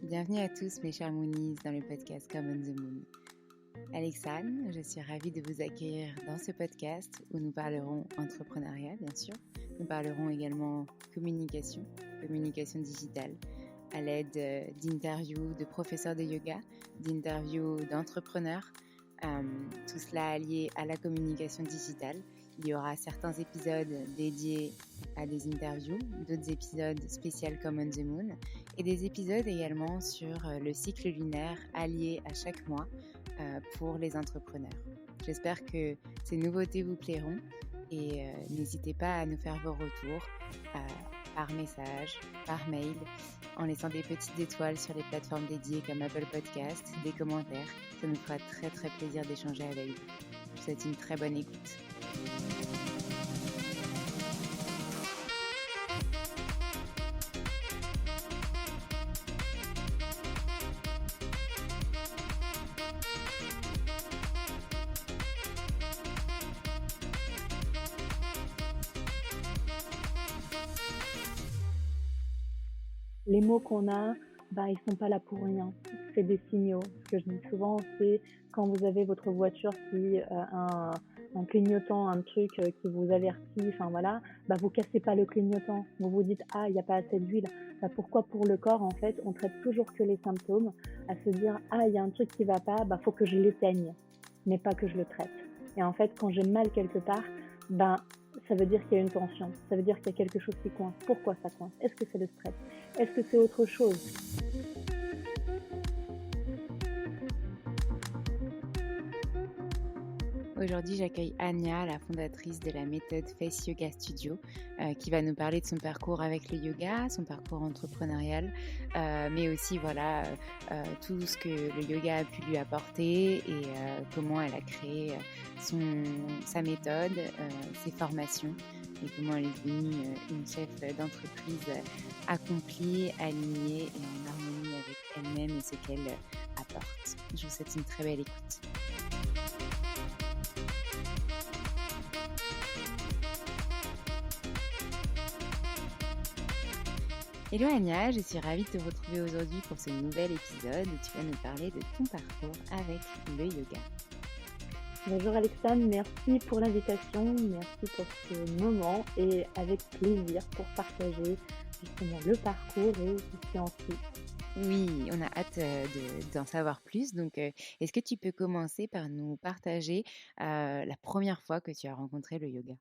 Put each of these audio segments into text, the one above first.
Bienvenue à tous mes chers Moonies dans le podcast Come on the Moon. Alexandre, je suis ravie de vous accueillir dans ce podcast où nous parlerons entrepreneuriat bien sûr. Nous parlerons également communication digitale à l'aide d'interviews de professeurs de yoga, d'interviews d'entrepreneurs, tout cela allié à la communication digitale. Il y aura certains épisodes dédiés à des interviews, d'autres épisodes spéciaux comme On the Moon et des épisodes également sur le cycle lunaire allié à chaque mois pour les entrepreneurs. J'espère que ces nouveautés vous plairont et n'hésitez pas à nous faire vos retours par message, par mail, en laissant des petites étoiles sur les plateformes dédiées comme Apple Podcast, des commentaires. Ça nous fera très très plaisir d'échanger avec vous. Je vous souhaite une très bonne écoute. Les mots qu'on a, ils sont pas là pour rien. C'est des signaux. Ce que je dis souvent, c'est quand vous avez votre voiture qui un clignotant, un truc qui vous avertit, vous cassez pas le clignotant. Vous vous dites il n'y a pas assez d'huile. Pourquoi pour le corps en fait, on traite toujours que les symptômes, à se dire il y a un truc qui va pas, faut que je l'éteigne, mais pas que je le traite. Et en fait, quand j'ai mal quelque part, ça veut dire qu'il y a une tension, ça veut dire qu'il y a quelque chose qui coince. Pourquoi ça coince? Est-ce que c'est le stress? Est-ce que c'est autre chose? Aujourd'hui, j'accueille Anya, la fondatrice de la méthode Face Yoga Studio, qui va nous parler de son parcours avec le yoga, son parcours entrepreneurial, mais aussi tout ce que le yoga a pu lui apporter et comment elle a créé sa méthode, ses formations et comment elle est devenue une chef d'entreprise accomplie, alignée et en harmonie avec elle-même et ce qu'elle apporte. Je vous souhaite une très belle écoute. Hello Anya, je suis ravie de te retrouver aujourd'hui pour ce nouvel épisode où tu vas nous parler de ton parcours avec le yoga. Bonjour Alexandre, merci pour l'invitation, merci pour ce moment et avec plaisir pour partager justement le parcours et ce qui en suit. Oui, on a hâte d'en savoir plus. Donc, est-ce que tu peux commencer par nous partager la première fois que tu as rencontré le yoga?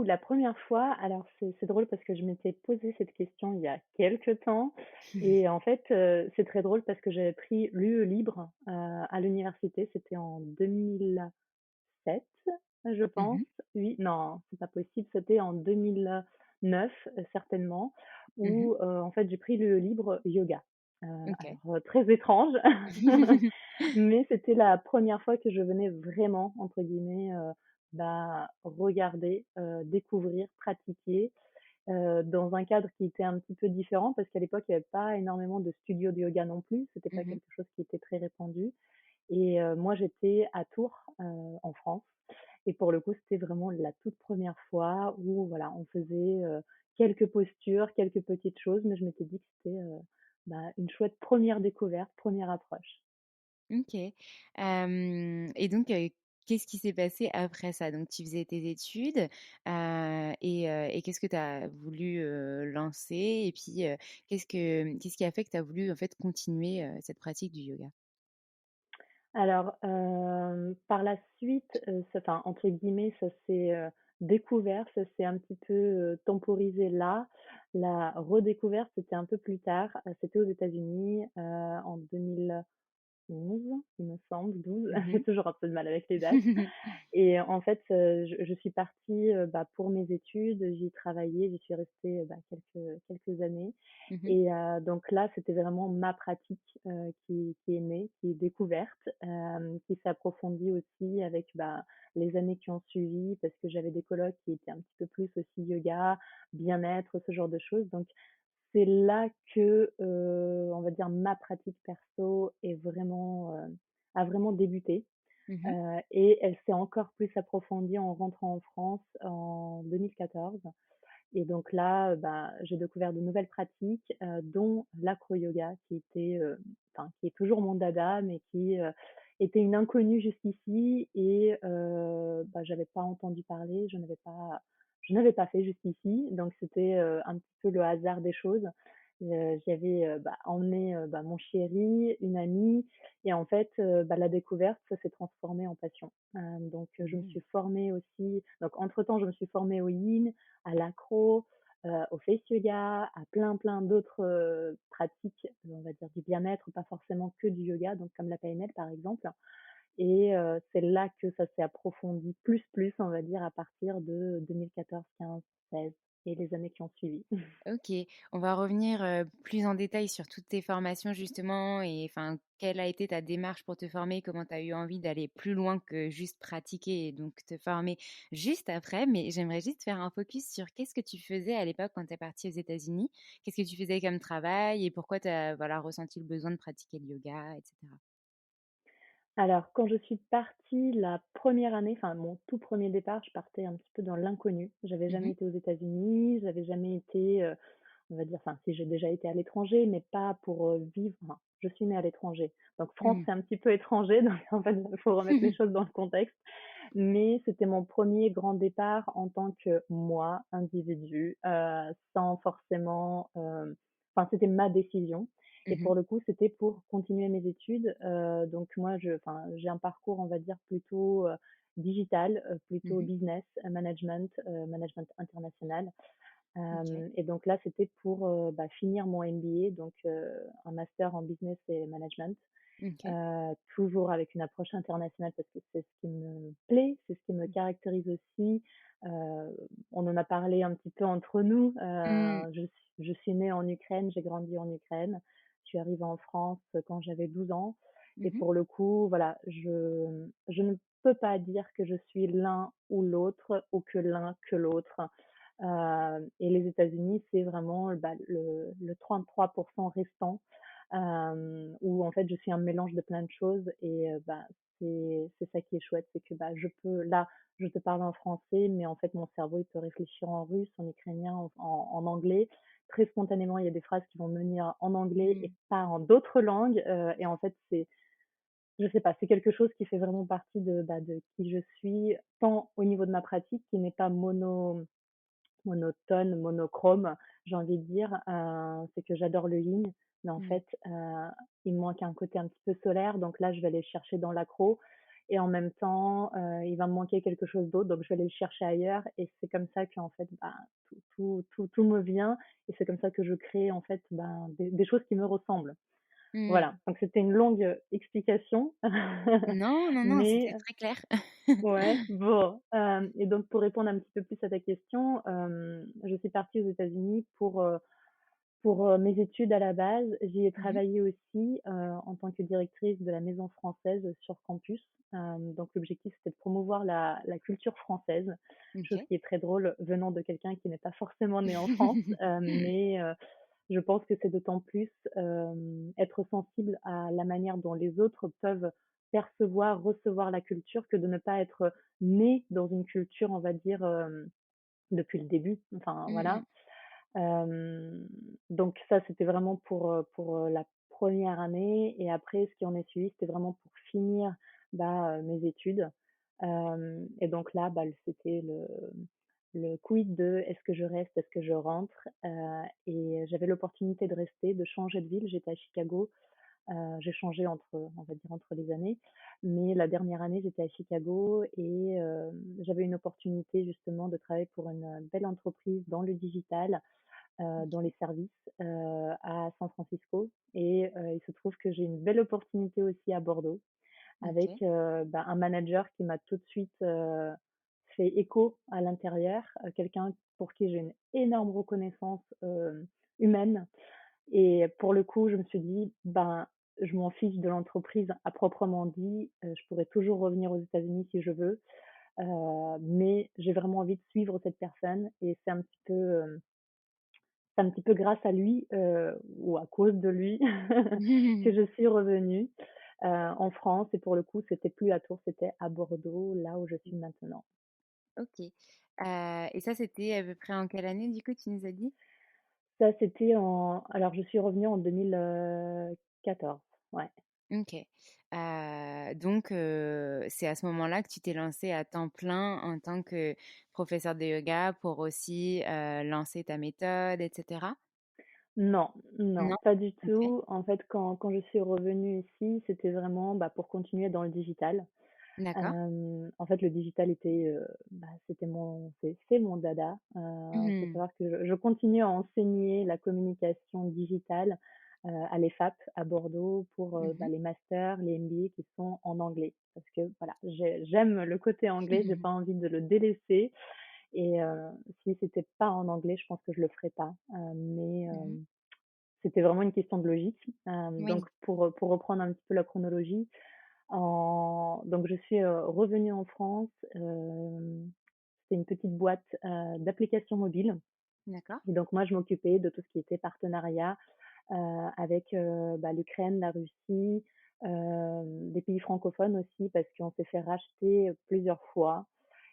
La première fois, alors c'est drôle parce que je m'étais posé cette question il y a quelques temps et en fait, c'est très drôle parce que j'avais pris l'UE Libre, à l'université, c'était en 2007, je pense. Mhm, Oui, non, c'est pas possible, c'était en 2009, certainement, mhm. où, en fait, j'ai pris l'UE Libre yoga. Ok. Alors, très étrange, mais c'était la première fois que je venais vraiment, entre guillemets, regarder, découvrir, pratiquer, dans un cadre qui était un petit peu différent parce qu'à l'époque, il y avait pas énormément de studios de yoga non plus. C'était pas Mhm. quelque chose qui était très répandu et moi, j'étais à Tours, en France et pour le coup, c'était vraiment la toute première fois où voilà, on faisait, quelques postures, quelques petites choses, mais je m'étais dit que c'était, une chouette première découverte, première approche. Ok. Et donc, qu'est-ce qui s'est passé après ça? Donc, tu faisais tes études et qu'est-ce que tu as voulu lancer? Et puis, qu'est-ce qui a fait que tu as voulu en fait continuer cette pratique du yoga? Alors, par la suite, entre guillemets, ça s'est, découvert, ça s'est un petit peu, temporisé là. La redécouverte, c'était un peu plus tard, c'était aux États-Unis, en 2011, il me semble, 12. J'ai Mhm. toujours un peu de mal avec les dates. Et en fait, je suis partie, pour mes études, j'y travaillais, j'y suis restée, quelques années Mhm. et donc là, c'était vraiment ma pratique, qui est née, qui est découverte, qui s'est approfondie aussi avec, les années qui ont suivi parce que j'avais des colocs qui étaient un petit peu plus aussi yoga, bien-être, ce genre de choses. Donc c'est là que, on va dire ma pratique perso a vraiment débuté. Mmh. et elle s'est encore plus approfondie en rentrant en France en 2014. Et donc là, bah, j'ai découvert de nouvelles pratiques, dont l'acro-yoga qui est toujours mon dada, mais qui, était une inconnue jusqu'ici et bah, j'avais pas entendu parler, je n'avais pas fait jusqu'ici, donc c'était, un petit peu le hasard des choses. J'y avais, bah, emmené, bah, mon chéri, une amie et en fait, bah, la découverte, ça s'est transformé en passion. Donc je me Mmh. suis formée aussi donc entre-temps, je me suis formée au yin, à l'acro, au face yoga, à plein d'autres, pratiques, on va dire du bien-être, pas forcément que du yoga, donc comme la PNL par exemple et c'est là que ça s'est approfondi plus, on va dire à partir de 2014, 15, 16 et les années qui ont suivi. OK, on va revenir, plus en détail sur toutes tes formations justement et enfin, quelle a été ta démarche pour te former? Comment tu as eu envie d'aller plus loin que juste pratiquer et donc te former juste après. Mais j'aimerais juste faire un focus sur qu'est-ce que tu faisais à l'époque quand tu es partie aux États-Unis? Qu'est-ce que tu faisais comme travail et pourquoi tu as, voilà, ressenti le besoin de pratiquer le yoga et cetera? Alors, quand je suis partie la première année, enfin mon tout premier départ, je partais un petit peu dans l'inconnu. J'avais jamais Mmh. été aux États-Unis, j'avais jamais été, on va dire, enfin si j'ai déjà été à l'étranger, mais pas pour, vivre. Enfin, je suis née à l'étranger. Donc France, Mmh. c'est un petit peu étranger, donc en fait, il faut remettre les choses dans le contexte. Mais c'était mon premier grand départ en tant que moi, individu, sans forcément, enfin c'était ma décision et Mmh. pour le coup, c'était pour continuer mes études, donc moi j'ai un parcours, on va dire plutôt, digital, plutôt Mmh. business, management international, OK. et donc là, c'était pour, bah, finir mon MBA, donc un master en business et management. OK. Toujours avec une approche internationale parce que c'est ce qui me plaît, c'est ce qui me caractérise aussi. On en a parlé un petit peu entre nous. Mmh. Je suis née en Ukraine, j'ai grandi en Ukraine. Je suis arrivée en France quand j'avais 12 ans et Mmh. pour le coup, voilà, je ne peux pas dire que je suis l'un ou l'autre ou que l'un que l'autre. Et les États-Unis, c'est vraiment, bah, le 33% restant où en fait je suis un mélange de plein de choses et bah, c'est ça qui est chouette, c'est que bah, je te parle en français, mais en fait mon cerveau il peut réfléchir en russe, en ukrainien, en anglais. Très spontanément, il y a des phrases qui vont me venir en anglais et Mmh. pas en d'autres langues et en fait je sais pas, c'est quelque chose qui fait vraiment partie de qui je suis, tant au niveau de ma pratique qui n'est pas monotone, monochrome, j'ai envie de dire, c'est que j'adore le yin, mais en Mmh. fait, il me manque un côté un petit peu solaire, donc là, je vais aller le chercher dans l'accro et en même temps, il va me manquer quelque chose d'autre, donc je vais aller le chercher ailleurs et c'est comme ça qu'en fait, bah, tout me vient et c'est comme ça que je crée en fait, ben, des choses qui me ressemblent. Voilà, Mmh. donc c'était une longue, explication, Non, non, non, mais c'était très clair. ouais, bon, et donc pour répondre un petit peu plus à ta question, je suis partie aux États-Unis pour mes études à la base. J'y ai Mmh. travaillé aussi, en tant que directrice de la Maison française sur campus. Donc l'objectif, c'était de promouvoir la culture française, chose OK. qui est très drôle venant de quelqu'un qui n'est pas forcément né en France, mais je pense que c'est d'autant plus, être sensible à la manière dont les autres peuvent percevoir, recevoir la culture que de ne pas être né dans une culture, on va dire, depuis le début. Enfin Mmh voilà. mh. Donc ça, c'était vraiment pour la première année et après ce qui en est suivi, c'était vraiment pour finir, bah, mes études. Et donc là, bah, c'était le quid de: «Est-ce que je reste? Est-ce que je rentre?» Et j'avais l'opportunité de rester, de changer de ville. J'étais à Chicago, j'ai changé on va dire entre les années, mais la dernière année, j'étais à Chicago et j'avais une opportunité justement de travailler pour une belle entreprise dans le digital, dans OK. les services, à San Francisco et il se trouve que j'ai une belle opportunité aussi à Bordeaux avec, OK. bah, un manager qui m'a tout de suite, fait écho à l'intérieur, quelqu'un pour qui j'ai une énorme reconnaissance, humaine et pour le coup, je me suis dit: «Ben, je m'en fiche de l'entreprise à proprement dit, je pourrais toujours revenir aux États-Unis si je veux, mais j'ai vraiment envie de suivre cette personne» et c'est un petit peu grâce à lui, ou à cause de lui que je suis revenue. en France et pour le coup, c'était plus à Tours, c'était à Bordeaux, là où je suis maintenant. OK. Et ça, c'était à peu près en quelle année, du coup, tu nous as dit? Ça, c'était alors je suis revenue en 2014, ouais. OK. Donc c'est à ce moment-là que tu t'es lancée à temps plein en tant que professeur de yoga pour aussi, lancer ta méthode et cetera? Non, non, Non? pas du OK. tout. En fait, quand je suis revenue ici, c'était vraiment, bah, pour continuer dans le digital. D'accord. En fait, le digital était, bah, c'est mon dada. Faut Mmh. savoir que je continue à enseigner la communication digitale, à l'EFAP à Bordeaux pour, bah, Mmh. les masters, les MBA qui sont en anglais. Parce que voilà, j'aime le côté anglais, j'ai pas envie de le délaisser et si c'était pas en anglais, je pense que je le ferais pas. Mais Mmh. c'était vraiment une question de logique. Donc Oui. pour reprendre un petit peu la chronologie, donc je suis, revenue en France, c'était une petite boîte, d'applications mobiles D'accord. et donc moi je m'occupais de tout ce qui était partenariat, avec, bah, l'Ukraine, la Russie, des pays francophones aussi parce qu'on s'est fait racheter, plusieurs fois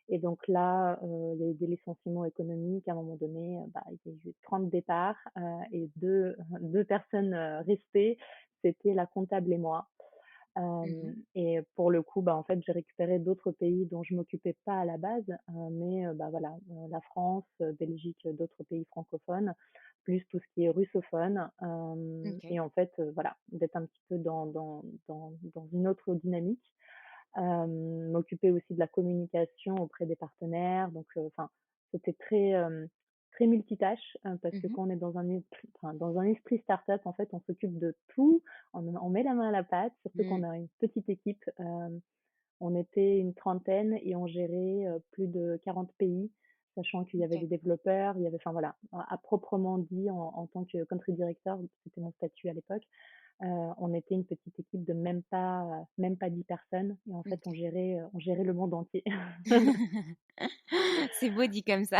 et donc là, il y a eu des licenciements économiques. À un moment donné, bah, il y a eu 30 départs, et deux personnes, restées, c'était la comptable et moi. Mmh. Et pour le coup, bah, en fait, j'ai récupéré d'autres pays dont je m'occupais pas à la base, mais bah, voilà, la France, Belgique, d'autres pays francophones, plus tout ce qui est russophone, OK. et en fait, voilà, d'être un petit peu dans une autre dynamique. M'occuper aussi de la communication auprès des partenaires, donc enfin, c'était très multitâche, parce que Mmh. quand on est dans un esprit start-up, en fait, on s'occupe de tout, on met la main à la pâte, surtout Mmh. qu'on a une petite équipe, on était une trentaine et on gérait, plus de 40 pays, sachant qu'il y avait OK. des développeurs, il y avait enfin voilà, à proprement dit en tant que country director, c'était mon statut à l'époque, on était une petite équipe de même pas 10 personnes et en fait OK. on gérait le monde entier. C'est beau dit comme ça.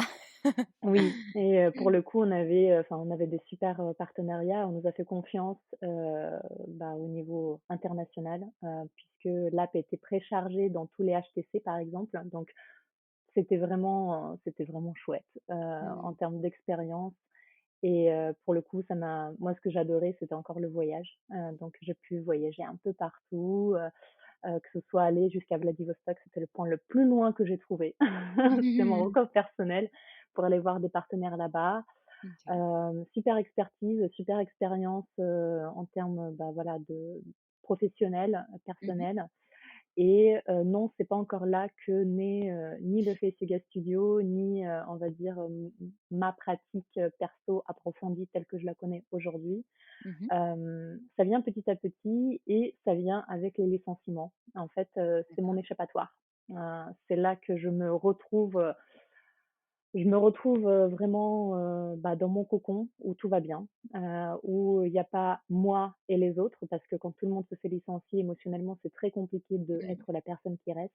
Oui et pour le coup, on avait des super, partenariats. On nous a fait confiance, bah, au niveau international, puisque l'app était préchargée dans tous les HTC, par exemple. Donc c'était vraiment chouette, en Mmh. termes d'expérience et pour le coup, ça m'a moi, ce que j'adorais, c'était encore le voyage. Donc j'ai pu voyager un peu partout, que ce soit aller jusqu'à Vladivostok, c'était le point le plus loin que j'ai trouvé. C'était mon record personnel pour aller voir des partenaires là-bas. OK. Super expertise, super expérience, en termes, bah, voilà, de professionnel, Mmh. personnel et non, c'est pas encore là que naît, ni le Face Yoga Studio, ni, on va dire, ma pratique, perso approfondie telle que je la connais aujourd'hui. Mmh. Ça vient petit à petit et ça vient avec les licenciements. En fait, c'est mon D'accord. échappatoire. C'est là que je me retrouve, vraiment, bah, dans mon cocon où tout va bien, où il y a pas moi et les autres parce que quand tout le monde se fait licencier émotionnellement, c'est très compliqué Mmh. d'être la personne qui reste.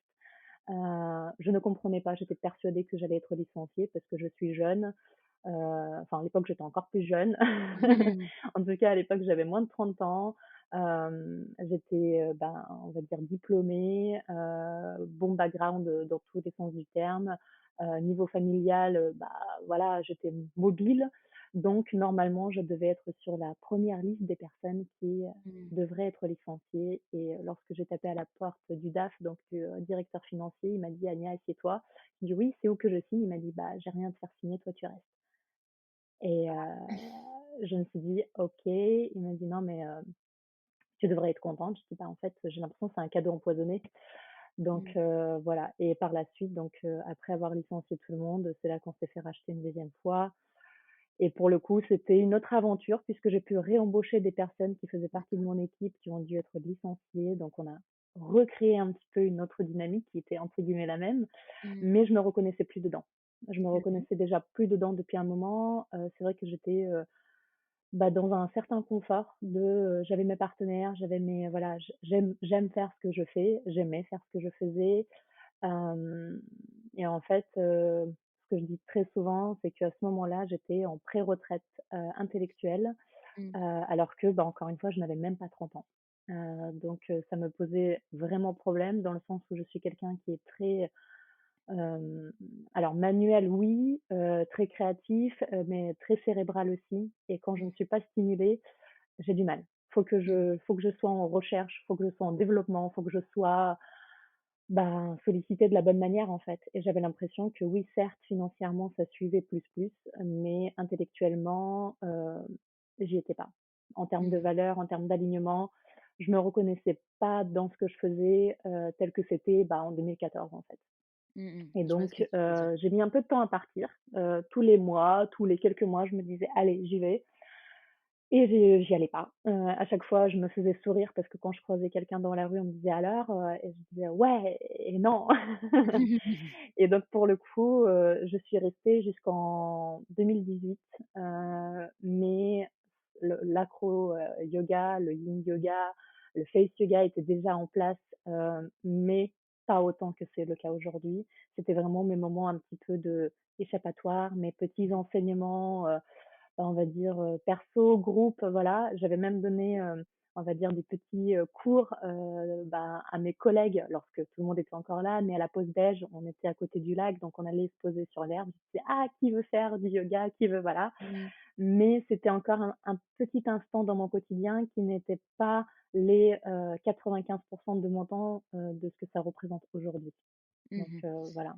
Je ne comprenais pas, j'étais persuadée que j'allais être licenciée parce que je suis jeune, enfin à l'époque j'étais encore plus jeune. En tout cas à l'époque j'avais moins de 30 ans, j'étais, ben, on va dire diplômée, bon background, dans tous les sens du terme. Niveau familial, bah, voilà, j'étais mobile, donc normalement je devais être sur la première liste des personnes qui, Mmh. devraient être licenciées et lorsque j'ai tapé à la porte du DAF, donc du, directeur financier, il m'a dit: «Ania, assieds-toi». J'ai dit: «Oui, c'est où que je signe?» Il m'a dit: «Bah, j'ai rien à te faire signer, toi tu restes». Et je me suis dit: «OK». Il m'a dit: «Non mais tu devrais être contente». Je dis: «Bah, en fait, j'ai l'impression que c'est un cadeau empoisonné». Donc Mmh. voilà et par la suite donc après avoir licencié tout le monde, c'est là qu'on s'est fait racheter une deuxième fois et pour le coup, c'était une autre aventure puisque j'ai pu réembaucher des personnes qui faisaient partie de D'accord. mon équipe, qui ont dû être licenciées. Donc on a recréé un petit peu une autre dynamique qui était entre guillemets «la même», Mmh. mais je me reconnaissais plus dedans. Je me Mmh. reconnaissais déjà plus dedans depuis un moment. C'est vrai que j'étais, bah, dans un certain confort de, j'avais mes partenaires, j'avais mes voilà, j'aime faire ce que je fais, j'aimais faire ce que je faisais, hem et en fait, ce que je dis très souvent, c'est qu'à ce moment-là, j'étais en pré-retraite, intellectuelle, Mmh. alors que, bah, encore une fois, je n'avais même pas 30 ans. Donc ça me posait vraiment problème dans le sens où je suis quelqu'un qui est très, hem, alors manuel oui, très créatif, mais très cérébral aussi et quand je ne Mmh. suis pas stimulée, j'ai du mal. Mmh. Faut que je sois en recherche, faut que je sois en développement, faut que je sois, ben, sollicitée de la bonne manière, en fait et j'avais l'impression que oui, certes, financièrement, ça suivait plus, mais intellectuellement, j'y étais pas. En termes de Mmh. valeurs, en termes d'alignement, je me reconnaissais pas dans ce que je faisais, tel que c'était, bah, en 2014, en fait Mmh. et Je vois ce que donc tu veux dire. j'ai mis un peu de temps à partir, tous les mois, tous les quelques mois, je me disais: «Allez, j'y vais». Et j'y allais pas. À chaque fois, je me faisais sourire parce que quand je croisais quelqu'un dans la rue, on me disait: «Alors?» Et je disais: «Ouais et non». Et donc pour le coup, je suis restée jusqu'en 2018, mais l'acro, yoga, le yin yoga, le face yoga était déjà en place, mais pas autant que c'est le cas aujourd'hui. C'était vraiment mes moments un petit peu de échappatoire, mes petits enseignements, on va dire, perso, groupe, voilà. J'avais même donné, on va dire des petits, cours, bah, à mes collègues lorsque tout le monde était encore là, mais à la pause déj, on était à côté du lac, donc on allait se poser sur l'herbe. Je disais: «Ah, qui veut faire du yoga? Qui veut?» voilà. Mmh. Mais c'était encore un petit instant dans mon quotidien qui n'était pas les, 95 de mon temps, de ce que ça représente aujourd'hui. Donc Mmh. voilà.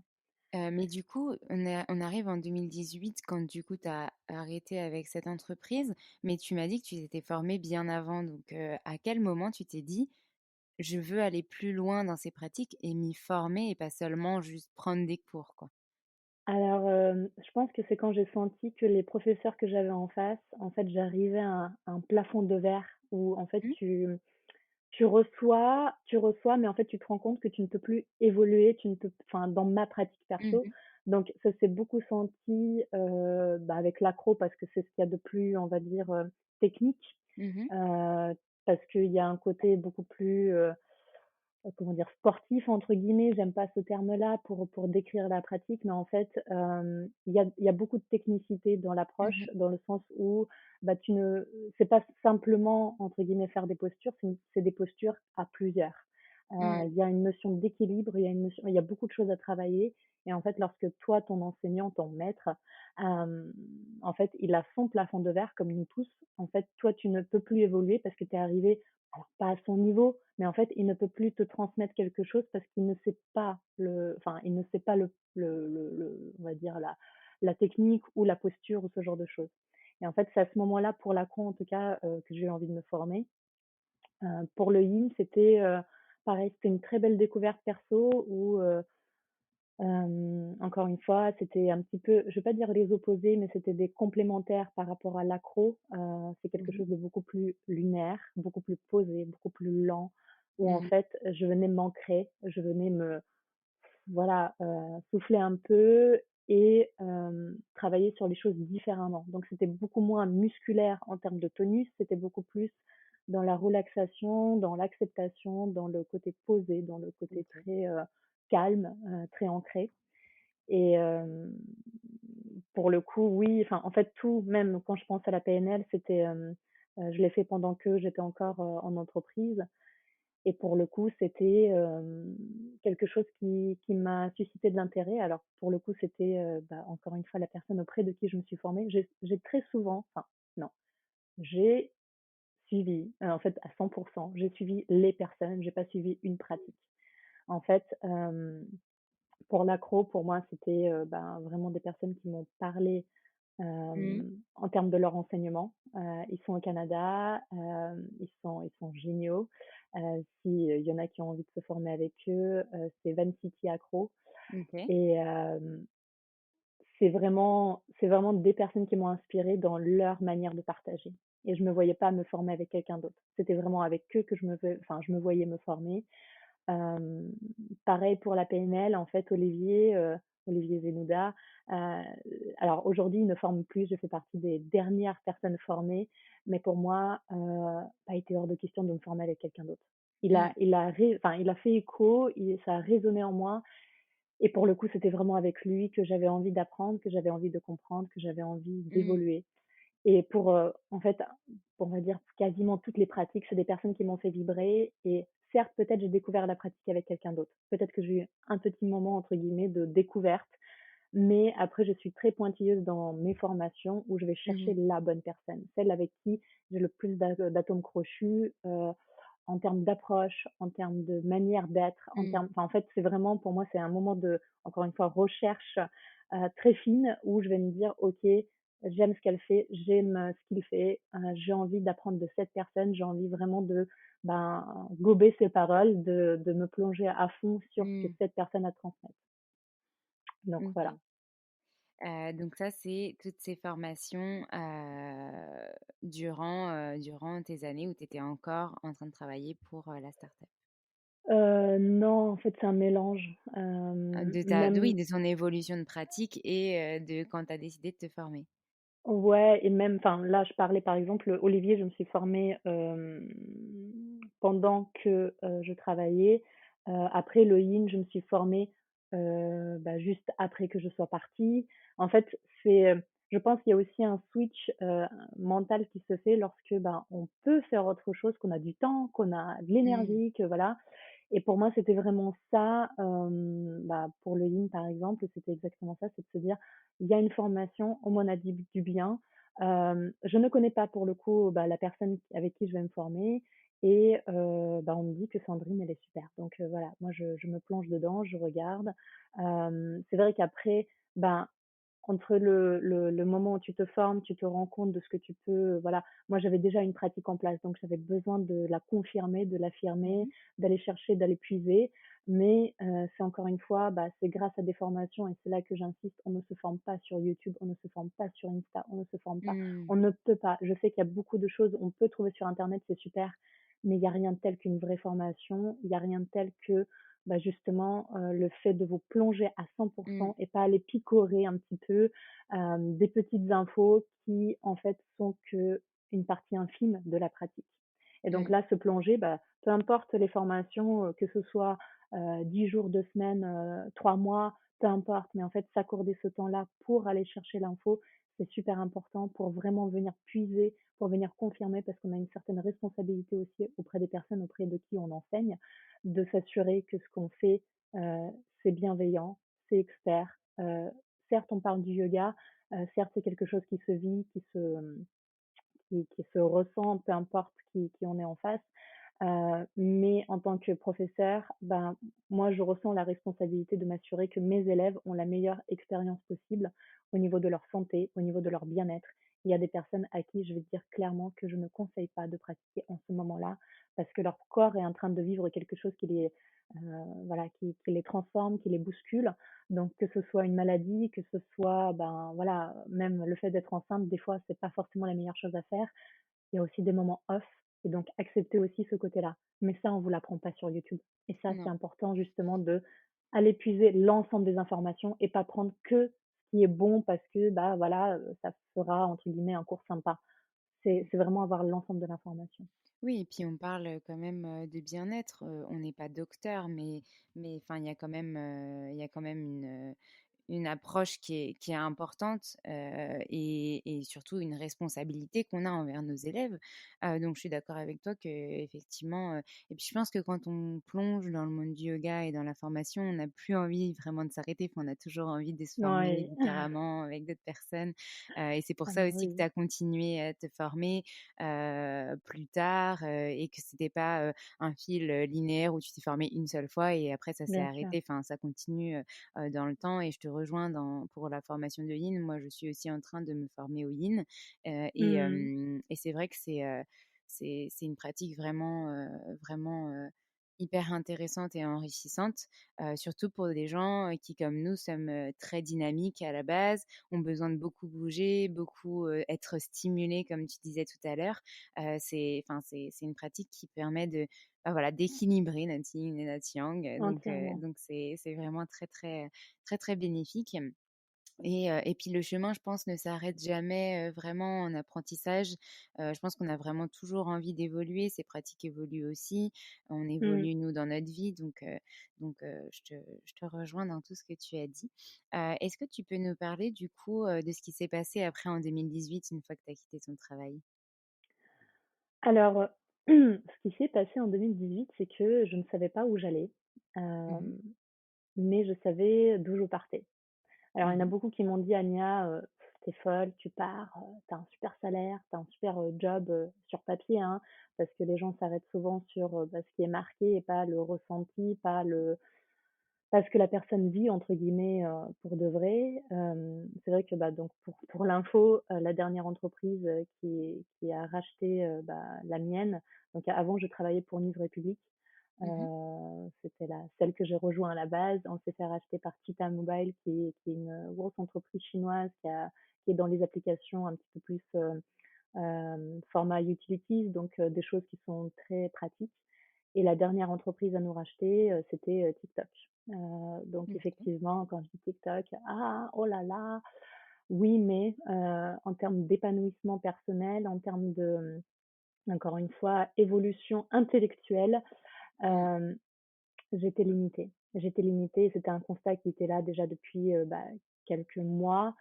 Mais du coup, on arrive en 2018 quand du coup tu as arrêté avec cette entreprise, mais tu m'as dit que tu t'étais formée bien avant. Donc, à quel moment tu t'es dit: «Je veux aller plus loin dans ces pratiques et m'y former et pas seulement juste prendre des cours, quoi»? Alors, je pense que c'est quand j'ai senti que les professeurs que j'avais en face, en fait, j'arrivais à un plafond de verre où en fait Mmh. tu reçois, mais en fait, tu te rends compte que tu ne peux plus évoluer, tu ne peux enfin, dans ma pratique perso. Mmh. Donc ça s'est beaucoup senti, bah, avec l'accro parce que c'est ce qu'il y a de plus, on va dire, technique, Mmh. heu, parce qu'il y a un côté beaucoup plus, comment dire? «Sportif» entre guillemets, j'aime pas ce terme-là pour décrire la pratique, mais en fait, il y a beaucoup de technicité dans l'approche, Mmh. dans le sens où, bah, c'est pas simplement entre guillemets «faire des postures», c'est des postures à plusieurs. Mmh. Il y a une notion d'équilibre, il y a beaucoup de choses à travailler et en fait, lorsque toi, ton enseignant, ton maître, hem, en fait, il a son plafond de verre comme nous tous. En fait, toi, tu ne peux plus évoluer parce que tu es arrivé alors pas à son niveau, mais en fait, il ne peut plus te transmettre quelque chose parce qu'il ne sait pas il ne sait pas on va dire la technique ou la posture ou ce genre de choses. Et en fait, c'est à ce moment-là, pour l'accro en tout cas, que j'ai eu envie de me former. Pour le yin, c'était, pareil, c'était une très belle découverte perso où, encore une fois, c'était un petit peu, je vais pas dire les opposés, mais c'était des complémentaires par rapport à l'accro. C'est quelque Mmh. chose de beaucoup plus lunaire, beaucoup plus posé, beaucoup plus lent, où en Mmh. fait, je venais m'ancrer, je venais me voilà, souffler un peu et travailler sur les choses différemment. Donc c'était beaucoup moins musculaire en termes de tonus, c'était beaucoup plus dans la relaxation, dans l'acceptation, dans le côté posé, dans le côté OK. très, calme, très ancré et pour le coup, oui, enfin, en fait, tout, même quand je pense à la PNL, c'était, je l'ai fait pendant que j'étais encore, en entreprise et pour le coup, c'était, quelque chose qui m'a suscité de l'intérêt. Alors pour le coup, c'était, bah, encore une fois, la personne auprès de qui je me suis formée. J'ai très souvent enfin, non, j'ai suivi, en fait, à 100 j'ai suivi les personnes, j'ai pas suivi une pratique. En fait, pour l'accro, pour moi, c'était, ben, vraiment des personnes qui m'ont parlé, Mmh. en termes de leur enseignement. Ils sont au Canada, ils sont géniaux. Si, il y en a qui ont envie de se former avec eux, c'est Vancity Accro OK. et c'est vraiment des personnes qui m'ont inspirée dans leur manière de partager et je me voyais pas me former avec quelqu'un d'autre. C'était vraiment avec eux que je me voyais me former. Hem, Pareil pour la PNL, en fait, Olivier Zenouda, heu, alors aujourd'hui, il ne forme plus, je fais partie des dernières personnes formées, mais pour moi, pas été hors de question de me former avec quelqu'un d'autre. Mmh. Il a fait écho, ça a résonné en moi et pour le coup, c'était vraiment avec lui que j'avais envie d'apprendre, que j'avais envie de comprendre, que j'avais envie Mmh. d'évoluer Et en fait, on va dire quasiment toutes les pratiques, c'est des personnes qui m'ont fait vibrer et certes, peut-être j'ai découvert la pratique avec quelqu'un d'autre. Peut-être que j'ai eu un petit moment entre guillemets de découverte, mais après je suis très pointilleuse dans mes formations où je vais chercher Mmh. la bonne personne, celle avec qui j'ai le plus d'atomes crochus, en termes d'approche, en termes de manière d'être, Mmh. en fait, c'est vraiment pour moi, c'est un moment de, encore une fois, recherche très fine où je vais me dire, OK, j'aime ce qu'elle fait, j'aime ce qu'il fait, j'ai envie d'apprendre de cette personne, j'ai envie vraiment de gober ses paroles, de me plonger à fond sur ce que Mmh. cette personne a à transmettre. Donc voilà. OK. Donc ça, c'est toutes ces formations, durant tes années où tu étais encore en train de travailler pour, la start-up? Non, en fait, c'est un mélange. Oui, Même de ton évolution de pratique et de quand tu as décidé de te former? Ouais et même là, je parlais par exemple, Olivier, je me suis formée, pendant que, je travaillais. Après le Yin, je me suis formée, juste après que je sois partie. En fait, je pense qu'il y a aussi un switch, mental qui se fait lorsque, on peut faire autre chose, qu'on a du temps, qu'on a de Mmh. l'énergie, que voilà. Et pour moi, c'était vraiment ça, pour le Yin, par exemple, c'était exactement ça, c'est de se dire: «Il y a une formation, on m'en a dit du bien». Je ne connais pas pour le coup, la personne avec qui je vais me former et on me dit que Sandrine, elle est super. Donc voilà, moi je me plonge dedans, je regarde. C'est vrai qu'après, ben, entre le moment où tu te formes, tu te rends compte de ce que tu peux, voilà. Moi, j'avais déjà une pratique en place, donc j'avais besoin de la confirmer, de l'affirmer, Mmh. d'aller chercher, d'aller puiser. Mais c'est encore une fois, c'est grâce à des formations et c'est là que j'insiste, on ne se forme pas sur YouTube, on ne se forme pas sur Insta, on ne se forme pas. Mmh. On ne peut pas. Je sais qu'il y a beaucoup de choses, on peut trouver sur internet, c'est super, mais il y a rien de tel qu'une vraie formation. Il y a rien de tel que justement, le fait de vous plonger à 100 Mmh. et pas aller picorer un petit peu, des petites infos qui, en fait, sont qu'une partie infime de la pratique. Et donc Mmh. là, se plonger, peu importe les formations, que ce soit, 10 jours, 2 semaines, 3 mois, peu importe, mais en fait, s'accorder ce temps-là pour aller chercher l'info, c'est super important pour vraiment venir puiser, pour venir confirmer, parce qu'on a une certaine responsabilité aussi auprès des personnes auprès de qui on enseigne, de s'assurer que ce qu'on fait, c'est bienveillant, c'est expert. Certes, on parle du yoga, certes, c'est quelque chose qui se vit, qui se ressent, peu importe qui on est en face. Mais en tant que professeur, moi, je ressens la responsabilité de m'assurer que mes élèves ont la meilleure expérience possible au niveau de leur santé, au niveau de leur bien-être. Il y a des personnes à qui je vais dire clairement que je ne conseille pas de pratiquer en ce moment-là parce que leur corps est en train de vivre quelque chose voilà, qui les transforme, qui les bouscule. Donc que ce soit une maladie, que ce soit, voilà, même le fait d'être enceinte, des fois, c'est pas forcément la meilleure chose à faire. Il y a aussi des moments off et donc accepter aussi ce côté-là. Mais ça, on vous l'apprend pas sur YouTube. Et ça, c'est Non. important justement de aller puiser l'ensemble des informations et pas prendre que ce qui est bon parce que, voilà, ça fera entre guillemets «un cours sympa». C'est vraiment avoir l'ensemble de l'information. Oui et puis on parle, quand même, de bien-être, on n'est pas docteur mais enfin il y a quand même une approche qui est importante, et surtout une responsabilité qu'on a envers nos élèves. Donc je suis d'accord avec toi qu'effectivement, et puis je pense que quand on plonge dans le monde du yoga et dans la formation, on n'a plus envie vraiment de s'arrêter. Enfin, on a toujours envie de se former Oui. différemment avec d'autres personnes, et c'est pour Ah ça bah aussi que tu oui, as continué à te former, plus tard, et que c'était pas, un fil, linéaire où tu t'es formé une seule fois et après ça s'est bien sûr. arrêté. Enfin, ça continue, dans le temps et je te rejoins pour la formation de Yin. Moi, je suis aussi en train de me former au Yin, Mmh. et c'est vrai que c'est une pratique vraiment, hyper intéressante et enrichissante, surtout pour des gens, qui, comme nous, sommes, très dynamiques à la base, ont besoin de beaucoup bouger, beaucoup, être stimulés, comme tu disais tout à l'heure. C'est une pratique qui permet voilà, d'équilibrer notre yin et notre yang, Entièrement. donc c'est vraiment très, très, très, très bénéfique. Et puis le chemin, je pense, ne s'arrête jamais, vraiment en apprentissage. Je pense qu'on a vraiment toujours envie d'évoluer. Ces pratiques évoluent aussi. On Mmh. évolue nous dans notre vie, donc je te rejoins dans tout ce que tu as dit. Est-ce que tu peux nous parler du coup, de ce qui s'est passé après en 2018 une fois que tu as quitté ton travail? Alors, ce qui s'est passé en 2018, c'est que je ne savais pas où j'allais, Mmh. hem, mais je savais d'où je partais. Alors, il y en a Mmh. beaucoup qui m'ont dit: «Anya, tu folle, tu pars, tu un super salaire, tu un super, job», sur papier, hein, parce que les gens s'arrêtent souvent sur, bah, ce qui est marqué et pas le ressenti, pas ce que la personne «vit» entre guillemets, pour de vrai. C'est vrai que, bah, donc pour l'info, la dernière entreprise, qui a racheté, bah, la mienne, donc avant je travaillais pour Nive République. Mmh. C'était la celle que j'ai rejoint à la base. On s'est fait racheter par Tita Mobile qui est une grosse entreprise chinoise qui est dans les applications un petit peu plus, format utilities, donc des choses qui sont très pratiques. Et la dernière entreprise à nous racheter, c'était, TikTok. Donc OK. effectivement, quand je dis TikTok: «Ah, oh là là!» Oui, mais en termes d'épanouissement personnel, en termes de, encore une fois, évolution intellectuelle, Mmh. hem, j'étais limitée. J'étais limitée et c'était un constat qui était là déjà depuis, bah, quelques mois.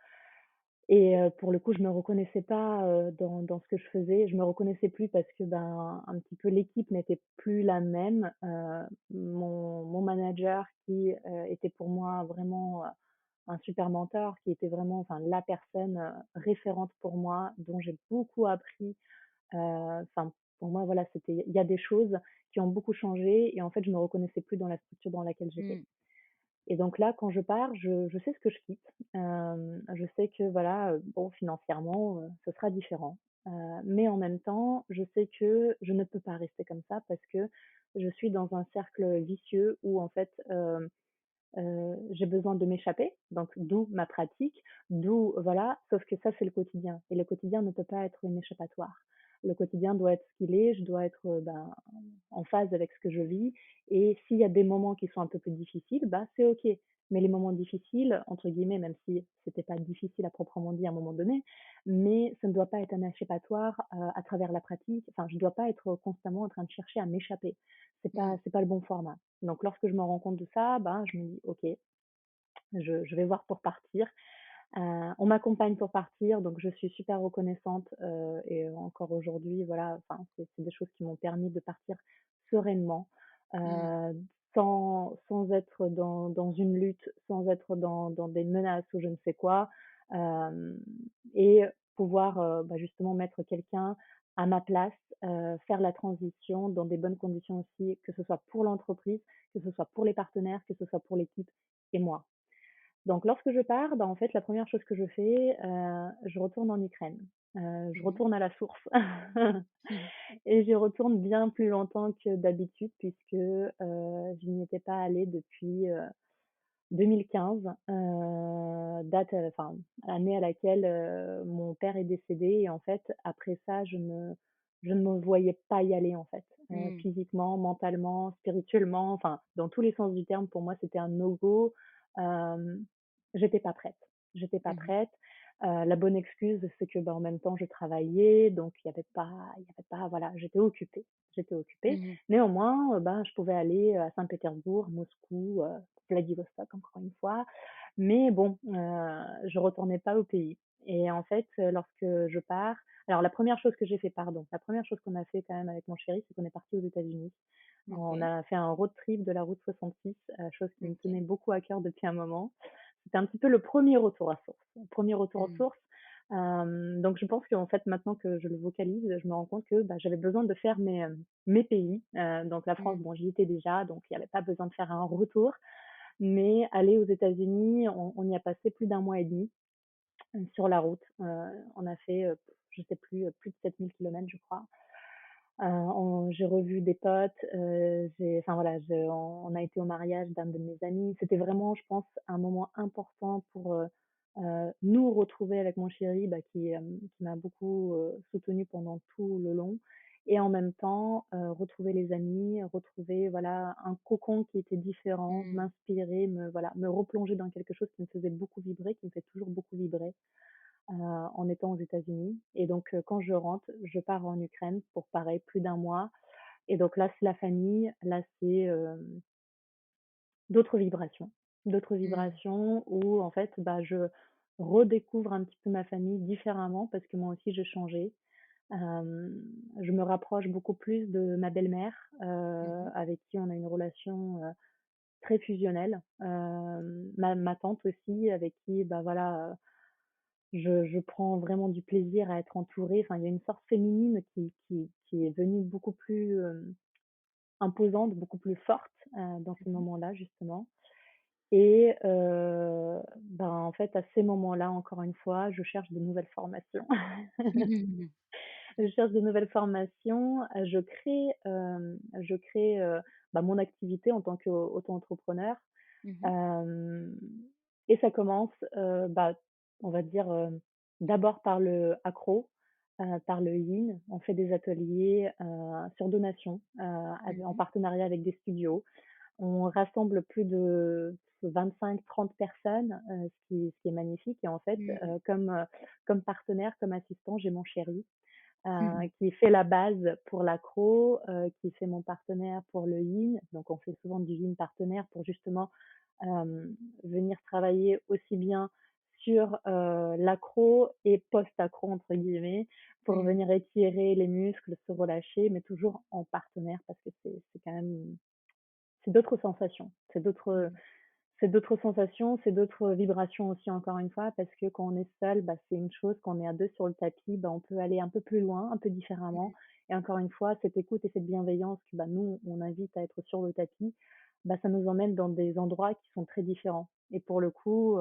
Et pour le coup, je me reconnaissais pas, dans ce que je faisais. Je me reconnaissais plus parce que, ben, un petit peu l'équipe n'était plus la même. Mon manager qui, était pour moi vraiment, un super mentor, qui était vraiment, enfin, la personne, référente pour moi, dont j'ai beaucoup appris. Enfin, pour moi, voilà, c'était il y a des choses qui ont beaucoup changé et en fait, je me reconnaissais plus dans la structure dans laquelle j'étais. Mmh. Et donc là, quand je pars, je sais ce que je quitte. Je sais que voilà, bon financièrement, ce sera différent. Mais en même temps, je sais que je ne peux pas rester comme ça parce que je suis dans un cercle vicieux où en fait, j'ai besoin de m'échapper, donc d'où ma pratique, d'où voilà, sauf que ça, c'est le quotidien et le quotidien ne peut pas être une échappatoire. Le quotidien doit être ce qu'il est, je dois être, ben, en phase avec ce que je vis et s'il y a des moments qui sont un peu plus difficiles, bah, c'est OK. Mais les moments difficiles, entre guillemets, même si c'était pas difficile à proprement dit à un moment donné, mais ça ne doit pas être un échappatoire, à travers la pratique. Enfin, je dois pas être constamment en train de chercher à m'échapper. Mmh. C'est pas le bon format. Donc lorsque je me rends compte de ça, ben, je me dis: «OK, je vais voir pour partir». On m'accompagne pour partir, donc je suis super reconnaissante, et encore aujourd'hui, voilà, enfin, c'est des choses qui m'ont permis de partir sereinement, Mmh. heu, sans être dans une lutte, sans être dans des menaces ou je ne sais quoi, hem et pouvoir, bah, justement mettre quelqu'un à ma place, faire la transition dans des bonnes conditions aussi, que ce soit pour l'entreprise, que ce soit pour les partenaires, que ce soit pour l'équipe et moi. Donc lorsque je pars, bah, en fait, la première chose que je fais, je retourne en Ukraine. Je Mmh. retourne à la source Mmh. et j'y retourne bien plus longtemps que d'habitude puisque, je n'y étais pas allée depuis, 2015, date, enfin, année à laquelle, mon père est décédé et en fait, après ça, je ne me voyais pas y aller, en fait, Mmh. physiquement, mentalement, spirituellement, enfin, dans tous les sens du terme, pour moi, c'était un no-go. Hem, j'étais pas prête. J'étais pas Mmh. prête. La bonne excuse, c'est que, bah, en même temps, je travaillais, donc il y avait pas voilà, j'étais occupée, j'étais occupée. Mmh. Néanmoins, ben, je pouvais aller, à Saint-Pétersbourg, Moscou, Vladivostok encore une fois. Mais bon, je retournais pas au pays et en fait, lorsque je pars alors la première chose qu'on a fait quand même avec mon chéri, c'est qu'on est parti aux États-Unis. On OK. a fait un road trip de la route 66, chose qui me OK. tenait beaucoup à cœur depuis un moment. C'était un petit peu le premier retour à source. Premier retour aux Mmh. sources. Donc je pense qu'en fait, maintenant que je le vocalise, je me rends compte que, bah, j'avais besoin de faire mes pays. Donc la France, Mmh. bon, j'y étais déjà, donc il y avait pas besoin de faire un retour. Mais aller aux États-Unis, on y a passé plus d'un mois et demi, sur la route. On a fait, je sais plus de 7 000 kilomètres, je crois. On J'ai revu des potes, j'ai enfin voilà, je on a été au mariage d'un de mes amis. C'était vraiment, je pense, un moment important pour, nous retrouver avec mon chéri, bah, qui m'a beaucoup, soutenue pendant tout le long et en même temps, retrouver les amis, retrouver, voilà, un cocon qui était différent, Mmh. m'inspirer, me replonger dans quelque chose qui me faisait beaucoup vibrer, qui me fait toujours beaucoup vibrer, en étant aux États-Unis. Et donc, quand je rentre, je pars en Ukraine pour pareil, plus d'un mois. Et donc là, c'est la famille, là, c'est, d'autres vibrations. D'autres Mmh. vibrations où en fait, bah, je redécouvre un petit peu ma famille différemment parce que moi aussi j'ai changé. Je me rapproche beaucoup plus de ma belle-mère, Mmh. avec qui on a une relation, très fusionnelle. Ma tante aussi avec qui, bah, voilà, je prends vraiment du plaisir à être entourée. Enfin, il y a une force féminine qui est venue beaucoup plus, imposante, beaucoup plus forte, dans ces Mmh. moments-là justement. Et ben, en fait, à ces moments-là, encore une fois, je cherche de nouvelles formations. Mmh. Je cherche de nouvelles formations, je crée, bah, mon activité en tant qu'auto-entrepreneur. Mmh. Hem Et ça commence, bah, on va dire, d'abord par le accro, par le yin. On fait des ateliers, sur donation, en Mmh. partenariat avec des studios. On rassemble plus de 25-30 personnes, ce qui est magnifique. Et en fait, Mmh. comme partenaire, comme assistant, j'ai mon chéri, Mmh. qui fait la base pour l'accro, qui fait mon partenaire pour le yin. Donc on fait souvent du yin partenaire pour justement, venir travailler aussi bien sur, l'accro et «post-accro» entre guillemets, pour Mmh. venir étirer les muscles, se relâcher, mais toujours en partenaire parce que c'est quand même c'est d'autres sensations, Mmh. c'est d'autres sensations, c'est d'autres vibrations aussi encore une fois parce que quand on est seul, bah, c'est une chose, quand on est à 2 sur le tapis, bah, on peut aller un peu plus loin, un peu différemment. Et encore une fois, cette écoute et cette bienveillance que, bah, nous, on invite à être sur le tapis, bah, ça nous emmène dans des endroits qui sont très différents. Et pour le coup,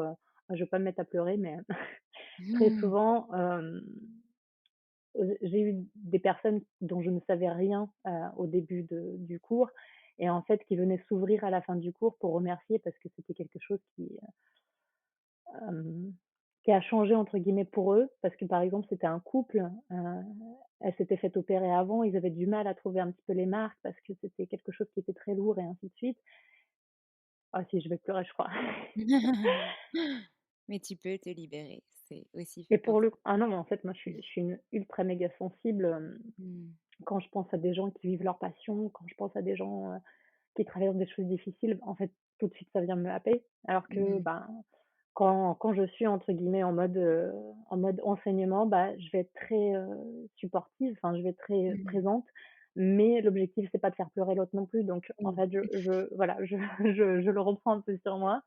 je vais pas me mettre à pleurer, mais très Mmh. souvent, j'ai eu des personnes dont je ne savais rien, au début du cours, et en fait qui venaient s'ouvrir à la fin du cours pour remercier parce que c'était quelque chose hem, qui a «changé» entre guillemets pour eux. Parce que par exemple, c'était un couple, elle s'était fait opérer avant, ils avaient du mal à trouver un petit peu les marques parce que c'était quelque chose qui était très lourd et ainsi de suite. Ah si, je vais pleurer je crois. Mais tu peux te libérer, c'est aussi Et fait pour pour ça. le ah non, mais en fait moi je suis une ultra méga sensible, Mmh. quand je pense à des gens qui vivent leur passion, quand je pense à des gens, qui traversent des choses difficiles, en fait, tout de suite, ça vient me happer. Alors que, Mmh. ben, quand je suis entre guillemets en mode enseignement, bah, je vais être très, supportive, enfin, je vais être très, Mmh. présente, mais l'objectif, c'est pas de faire pleurer l'autre non plus. Donc en Mmh. fait, je voilà, je le reprends un peu sur moi.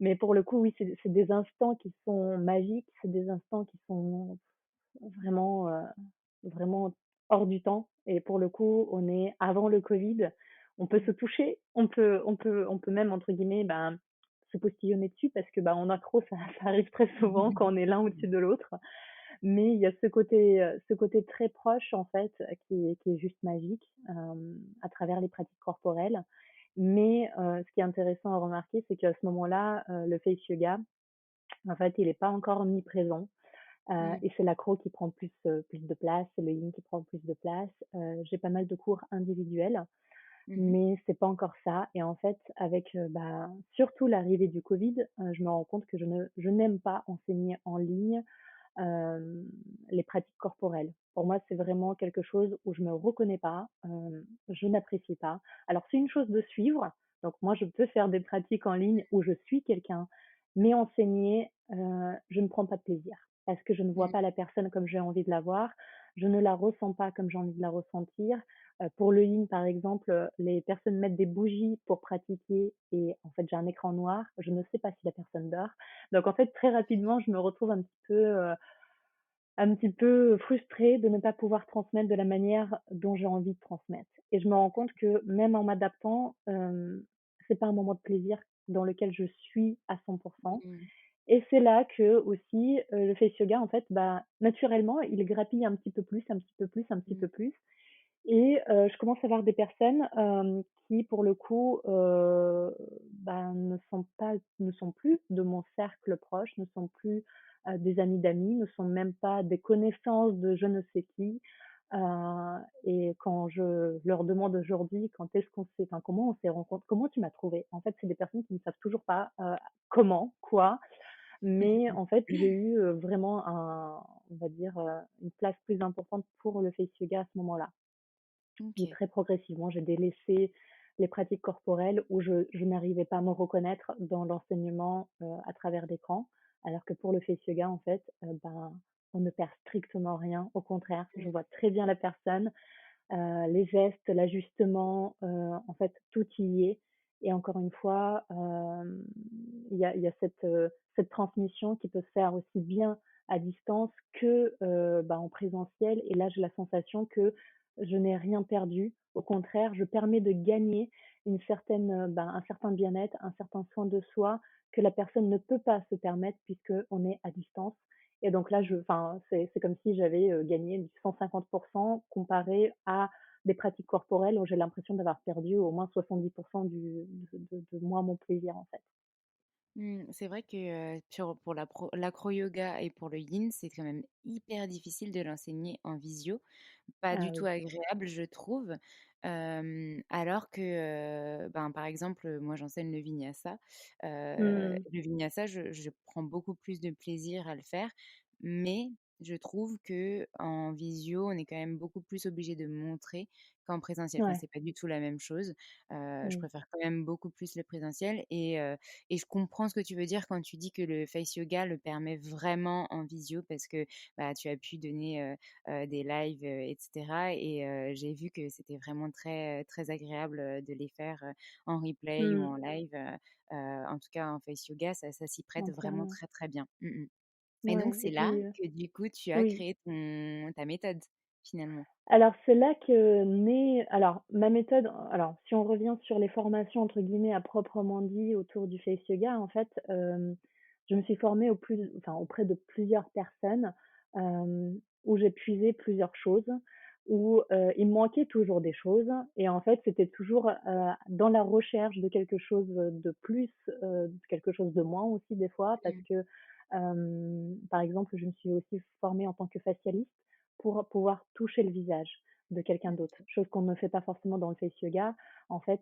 Mais pour le coup, oui, c'est des instants qui sont magiques, c'est des instants qui sont vraiment, vraiment hors du temps. Et pour le coup, on est avant le covid, on peut Mmh. se toucher, on peut même entre guillemets, ben, se «postillonner dessus» parce que, bah, en accro, ça arrive très souvent quand on est l'un au-dessus de l'autre. Mais il y a ce côté très proche en fait, qui est juste magique, à travers les pratiques corporelles. Mais, ce qui est intéressant à remarquer, c'est qu'à ce moment-là, le face yoga, en fait, il est pas encore omniprésent. Mmh. Et c'est l'accro qui prend plus de place, c'est le yin qui prend plus de place. J'ai pas mal de cours individuels, Mmh. mais c'est pas encore ça. Et en fait, avec, bah, surtout l'arrivée du covid, je me rends compte que je n'aime pas enseigner en ligne, les pratiques corporelles. Pour moi, c'est vraiment quelque chose où je me reconnais pas, je n'apprécie pas. Alors c'est une chose de suivre, donc moi je peux faire des pratiques en ligne où je suis quelqu'un, mais enseigner, je ne prends pas de plaisir parce que je ne vois Mmh. pas la personne comme j'ai envie de la voir, je ne la ressens pas comme j'ai envie de la ressentir. Pour le yin, par exemple, les personnes mettent des bougies pour pratiquer et en fait, j'ai un écran noir, je ne sais pas si la personne dort. Donc en fait, très rapidement, je me retrouve un petit peu frustrée de ne pas pouvoir transmettre de la manière dont j'ai envie de transmettre. Et je me rends compte que même en m'adaptant, c'est pas un moment de plaisir dans lequel je suis à 100%. Mmh. Et c'est là que aussi, le face yoga en fait, bah, naturellement, il grappille un petit peu plus, un petit peu plus, un petit Mmh. peu plus. Et je commence à voir des personnes, qui pour le coup, bah, ne sont plus de mon cercle proche, ne sont plus, des amis d'amis, ne sont même pas des connaissances de je ne sais qui. Et quand je leur demande aujourd'hui: «Quand est-ce qu'on s'est enfin, comment on s'est rencontrés? Comment tu m'as trouvé?» En fait, c'est des personnes qui ne savent toujours pas, comment, quoi, mais en fait, j'ai eu, vraiment on va dire, une place plus importante pour le face yoga à ce moment-là. Et OK. très progressivement, j'ai délaissé les pratiques corporelles où je n'arrivais pas à me reconnaître dans l'enseignement, à travers l'écran. Alors que pour le face yoga, en fait, ben, on ne perd strictement rien. Au contraire, je vois très bien la personne, les gestes, l'ajustement, en fait, tout y est. Et encore une fois, il y a cette transmission qui peut se faire aussi bien à distance que, bah, en présentiel. Et là, j'ai la sensation que je n'ai rien perdu. Au contraire, je permets de gagner une certaine, ben, un certain bien-être, un certain soin de soi que la personne ne peut pas se permettre puisqu'on est à distance. Et donc là, enfin, c'est comme si j'avais, gagné du 150 comparé à des pratiques corporelles où j'ai l'impression d'avoir perdu au moins 70 de moi, mon plaisir, en fait. C'est vrai que, pour l'acro-yoga et pour le yin, c'est quand même hyper difficile de l'enseigner en visio. Pas Ah du tout oui. agréable, je trouve. Alors que, ben, par exemple, moi j'enseigne le vinyasa. Mmh. Le vinyasa, je prends beaucoup plus de plaisir à le faire, mais je trouve que en visio, on est quand même beaucoup plus obligé de montrer qu'en présentiel. Enfin, Ouais, c'est pas du tout la même chose. Je oui. préfère quand même beaucoup plus le présentiel et je comprends ce que tu veux dire quand tu dis que le face yoga le permet vraiment en visio parce que, bah, tu as pu donner, des lives, et cetera et j'ai vu que c'était vraiment très, très agréable, de les faire, en replay ou Mmh. en live, en tout cas en face yoga, ça s'y prête vraiment Entièrement. très, très bien. Et donc Ouais et c'est là puis, que du coup tu as oui. créé ta méthode, finalement? Alors c'est là que naît alors ma méthode alors si on revient sur les formations entre guillemets «à proprement dit» autour du face yoga en fait, je me suis formée auprès de plusieurs personnes, où j'ai puisé plusieurs choses, où, il me manquait toujours des choses et en fait c'était toujours, dans la recherche de quelque chose, de plus, de quelque chose de moins aussi des fois parce Mmh. que, par exemple je me suis aussi formée en tant que facialiste pour pouvoir toucher le visage de quelqu'un d'autre, OK. chose qu'on ne fait pas forcément dans le face yoga. En fait,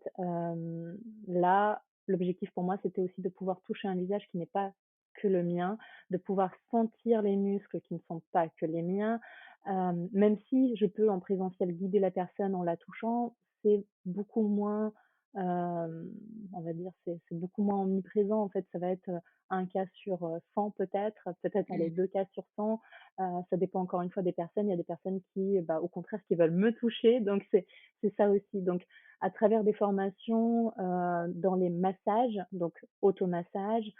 là, l'objectif pour moi, c'était aussi de pouvoir toucher un visage qui n'est pas que le mien, de pouvoir sentir les muscles qui ne sont pas que les miens. Même si je peux en présentiel guider la personne en la touchant, c'est beaucoup moins, on va dire, c'est beaucoup moins omniprésent. En fait, ça va être, 1 cas sur, 100 peut-être allez Mmh. 2 cas sur 100. Ça dépend encore une fois des personnes. Il y a des personnes qui, bah, au contraire, qui veulent me toucher, donc c'est ça aussi. Donc à travers des formations, dans les massages, donc automassage,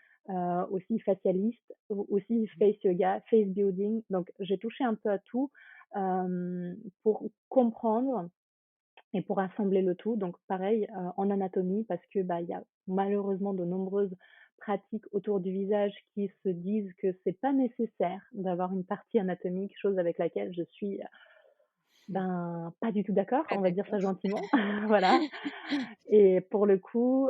aussi facialiste, aussi face yoga, face building, donc j'ai touché un peu à tout, pour comprendre et pour assembler le tout. Donc pareil, en anatomie parce que, bah, il y a malheureusement de nombreuses pratiques autour du visage qui se disent que c'est pas nécessaire d'avoir une partie anatomique, chose avec laquelle je suis, ben, pas du tout d'accord, Pas on va dire ça d'accord. gentiment. Voilà. Et pour le coup,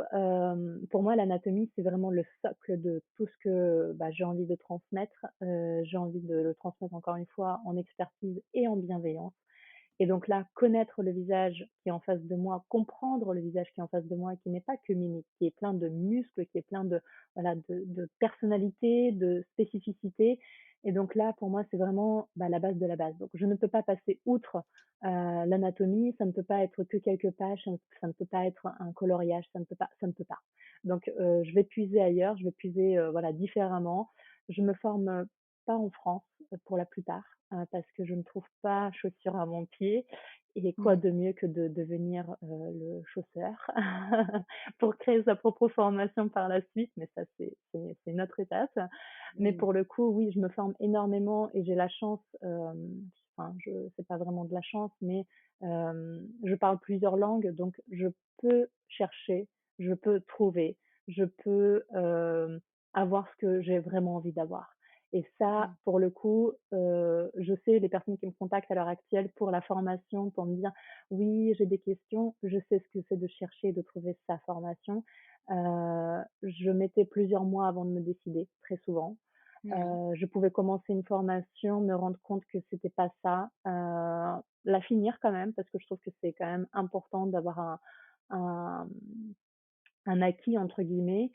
pour moi l'anatomie, c'est vraiment le socle de tout ce que, bah, j'ai envie de transmettre. J'ai envie de le transmettre encore une fois en expertise et en bienveillance. Et donc là, connaître le visage qui est en face de moi, comprendre le visage qui est en face de moi, qui n'est pas que mimique, qui est plein de muscles, qui est plein de, voilà, de personnalité, de spécificité. Et donc là, pour moi, c'est vraiment, bah, la base de la base. Donc je ne peux pas passer outre l'anatomie, ça ne peut pas être que quelques pages, ça ne peut pas être un coloriage, ça ne peut pas. Donc je vais puiser ailleurs, je vais puiser, voilà, différemment. Je me forme pas en France pour la plupart parce que je ne trouve pas chaussures à mon pied. Et quoi Mmh. de mieux que de devenir, le chausseur pour créer sa propre formation par la suite, mais ça c'est une autre étape. Mais Oui. pour le coup, oui, je me forme énormément et j'ai la chance, enfin je c'est pas vraiment de la chance, mais je parle plusieurs langues, donc je peux chercher, je peux trouver, je peux, avoir ce que j'ai vraiment envie d'avoir. Et ça, Mmh. pour le coup, je sais les personnes qui me contactent à l'heure actuelle pour la formation, pour me dire: «Oui, j'ai des questions», je sais ce que c'est de chercher et de trouver sa formation. Je mettais plusieurs mois avant de me décider, très souvent. Oui. Je pouvais commencer une formation, me rendre compte que c'était pas ça, la finir quand même parce que je trouve que c'est quand même important d'avoir un «un acquis» entre guillemets,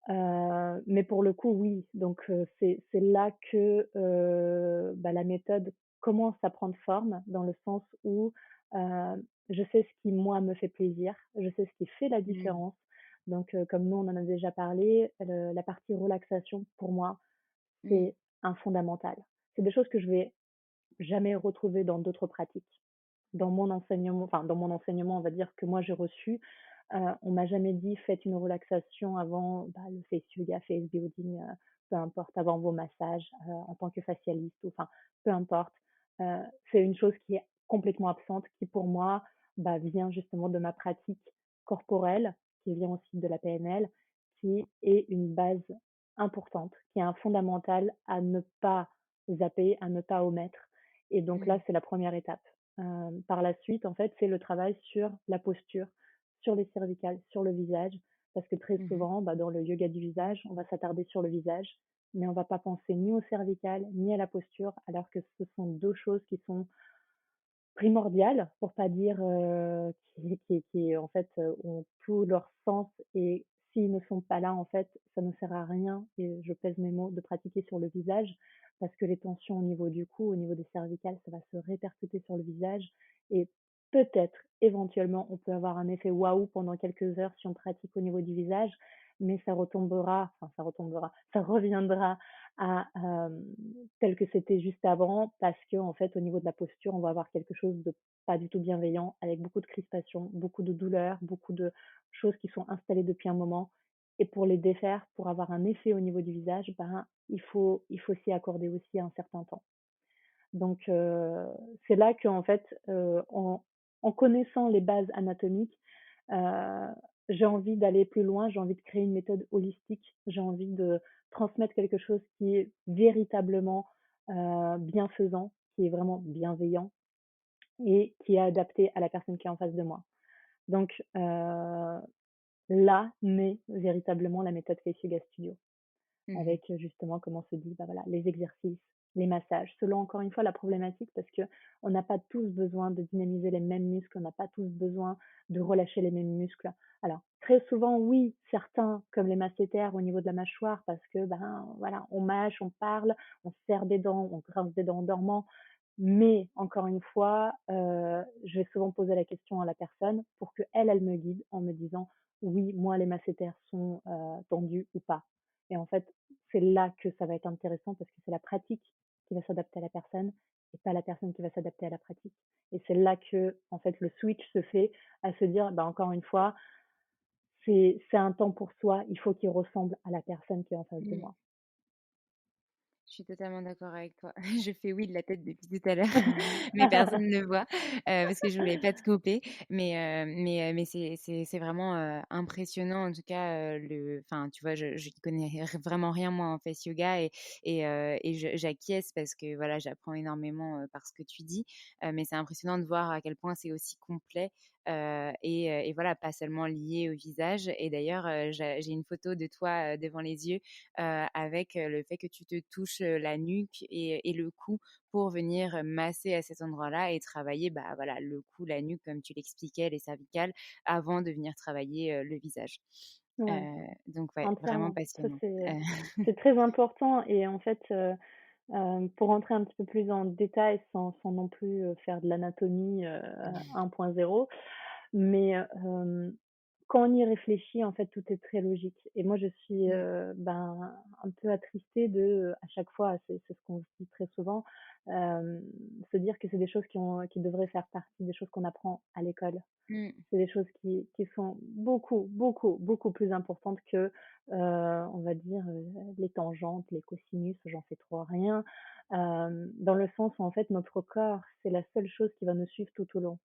mais pour le coup, oui, donc c'est là que, bah, la méthode commence à prendre forme dans le sens où, je sais ce qui moi me fait plaisir, je sais ce qui fait la Mmh. différence. Donc comme nous on en a déjà parlé, la partie relaxation pour moi, Mmh. c'est un fondamental. C'est des choses que je vais jamais retrouver dans d'autres pratiques. Dans mon enseignement, on va dire que moi j'ai reçu, on m'a jamais dit: «Faites une relaxation avant, bah, le face yoga, face building, peu importe, avant vos massages, en tant que facialiste» ou enfin, peu importe. Heu, c'est une chose qui est complètement absente, qui pour moi, bah, vient justement de ma pratique corporelle, qui vient aussi de la PNL, qui est une base importante, qui est un fondamental à ne pas zapper, à ne pas omettre et donc là, Mmh. c'est la première étape. Par la suite, en fait, c'est le travail sur la posture, sur les cervicales, sur le visage, parce que très Mmh. souvent, bah, dans le yoga du visage, on va s'attarder sur le visage, mais on va pas penser ni aux cervicales, ni à la posture, alors que ce sont 2 choses qui sont primordiales, pour pas dire, qui en fait, ont tout leur sens et s'ils ne sont pas là, en fait, ça ne sert à rien et je pèse mes mots, de pratiquer sur le visage parce que les tensions au niveau du cou, au niveau des cervicales, ça va se répercuter sur le visage et peut-être, éventuellement, on peut avoir un effet waouh pendant quelques heures si on pratique au niveau du visage, mais ça reviendra à, tel que c'était juste avant parce qu'en fait, au niveau de la posture, on va avoir quelque chose de pas du tout bienveillant, avec beaucoup de crispation, beaucoup de douleur, beaucoup de choses qui sont installées depuis un moment et pour les défaire, pour avoir un effet au niveau du visage, ben, il faut s'y accorder aussi un certain temps. Donc c'est là qu'en fait, en connaissant les bases anatomiques, heu, j'ai envie d'aller plus loin, j'ai envie de créer une méthode holistique, j'ai envie de transmettre quelque chose qui est véritablement, bienfaisant, qui est vraiment bienveillant et qui est adapté à la personne qui est en face de moi. Donc là naît véritablement la méthode Face Yoga Studio Mmh. avec, justement, comme on se dit, bah, voilà, les exercices, les massages, selon encore une fois la problématique parce que on n'a pas tous besoin de dynamiser les mêmes muscles, on n'a pas tous besoin de relâcher les mêmes muscles. Alors très souvent, oui, certains comme les masséters au niveau de la mâchoire parce que, ben, voilà, on mâche, on parle, on serre des dents, on grince des dents en dormant, mais encore une fois, je vais souvent poser la question à la personne pour qu'elle, elle me guide en me disant: «Oui, moi les masséters sont, tendus ou pas» et en fait, c'est là que ça va être intéressant parce que c'est la pratique qui va s'adapter à la personne et pas la personne qui va s'adapter à la pratique et c'est là que, en fait, le switch se fait à se dire: «Bah, encore une fois, c'est un temps pour soi, il faut qu'il ressemble à la personne qui est en face de Mmh. moi». Je suis totalement d'accord avec toi. Je fais oui de la tête depuis tout à l'heure, mais personne ne voit, parce que je voulais pas te couper. Mais c'est vraiment, impressionnant en tout cas, enfin, tu vois, je n'y connais vraiment rien moi en face yoga et j'acquiesce parce que voilà, j'apprends énormément, par ce que tu dis. Mais c'est impressionnant de voir à quel point c'est aussi complet, et voilà, pas seulement lié au visage et d'ailleurs, j'ai une photo de toi, devant les yeux, avec le fait que tu te touches la nuque et le cou pour venir masser à cet endroit-là et travailler bah, voilà, le cou, la nuque, comme tu l'expliquais, les cervicales, avant de venir travailler le visage. Euh, Ouais, donc, ouais, vraiment entièrement. Ça, passionnant. c'est très important et en fait, pour rentrer un petit peu plus en détail sans non plus, faire de l'anatomie, 1.0, mais quand on y réfléchit, en fait, tout est très logique et moi, je suis, Mm, ben, un peu attristée de, à chaque fois, c'est ce qu'on se dit très souvent, hem, se dire que c'est des choses qui devraient faire partie des choses qu'on apprend à l'école. mm, C'est des choses qui sont beaucoup, beaucoup, beaucoup plus importantes que, on va dire, les tangentes, les cosinus, j'en sais trop rien. Dans le sens où en fait notre corps, c'est la seule chose qui va nous suivre tout au long.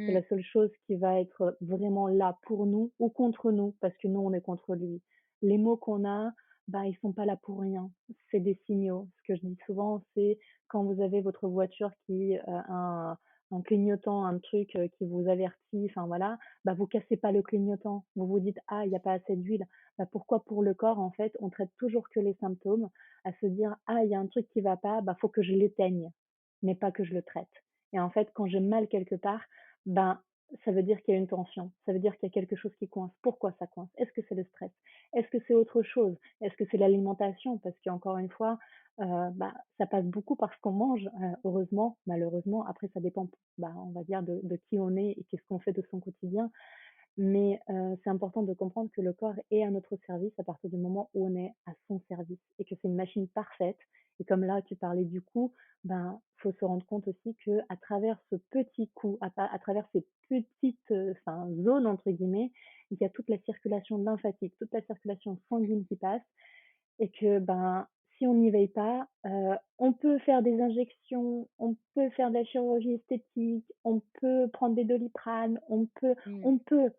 C'est mm, la seule chose qui va être vraiment là pour nous ou contre nous, parce que nous on est contre lui. Les mots qu'on a, bah, ils sont pas là pour rien. C'est des signaux. Ce que je dis souvent, c'est quand vous avez votre voiture qui, a un clignotant, un truc, qui vous avertit, enfin voilà, bah, vous cassez pas le clignotant. Vous vous dites: «Ah, il y a pas assez d'huile». Bah, pourquoi pour le corps, en fait, on traite toujours que les symptômes, à se dire: «Ah, il y a un truc qui va pas, bah, faut que je l'éteigne, mais pas que je le traite». Et en fait, quand j'ai mal quelque part, ben, ça veut dire qu'il y a une tension, ça veut dire qu'il y a quelque chose qui coince. Pourquoi ça coince? Est-ce que c'est le stress? Est-ce que c'est autre chose? Est-ce que c'est l'alimentation? Parce qu'encore une fois, bah, ça passe beaucoup par ce qu'on mange, heureusement, malheureusement, après ça dépend, bah, on va dire de qui on est et qu'est-ce qu'on fait de son quotidien. Mais c'est important de comprendre que le corps est à notre service à partir du moment où on est à son service et que c'est une machine parfaite. Et comme là, tu parlais du coup, ben, faut se rendre compte aussi que à travers ce petit coup, à travers ces petites, enfin, «zones» entre guillemets, il y a toute la circulation lymphatique, toute la circulation sanguine qui passe et que, ben, si on n'y veille pas, on peut faire des injections, on peut faire de la chirurgie esthétique, on peut prendre des Doliprane, Mmh. on peut,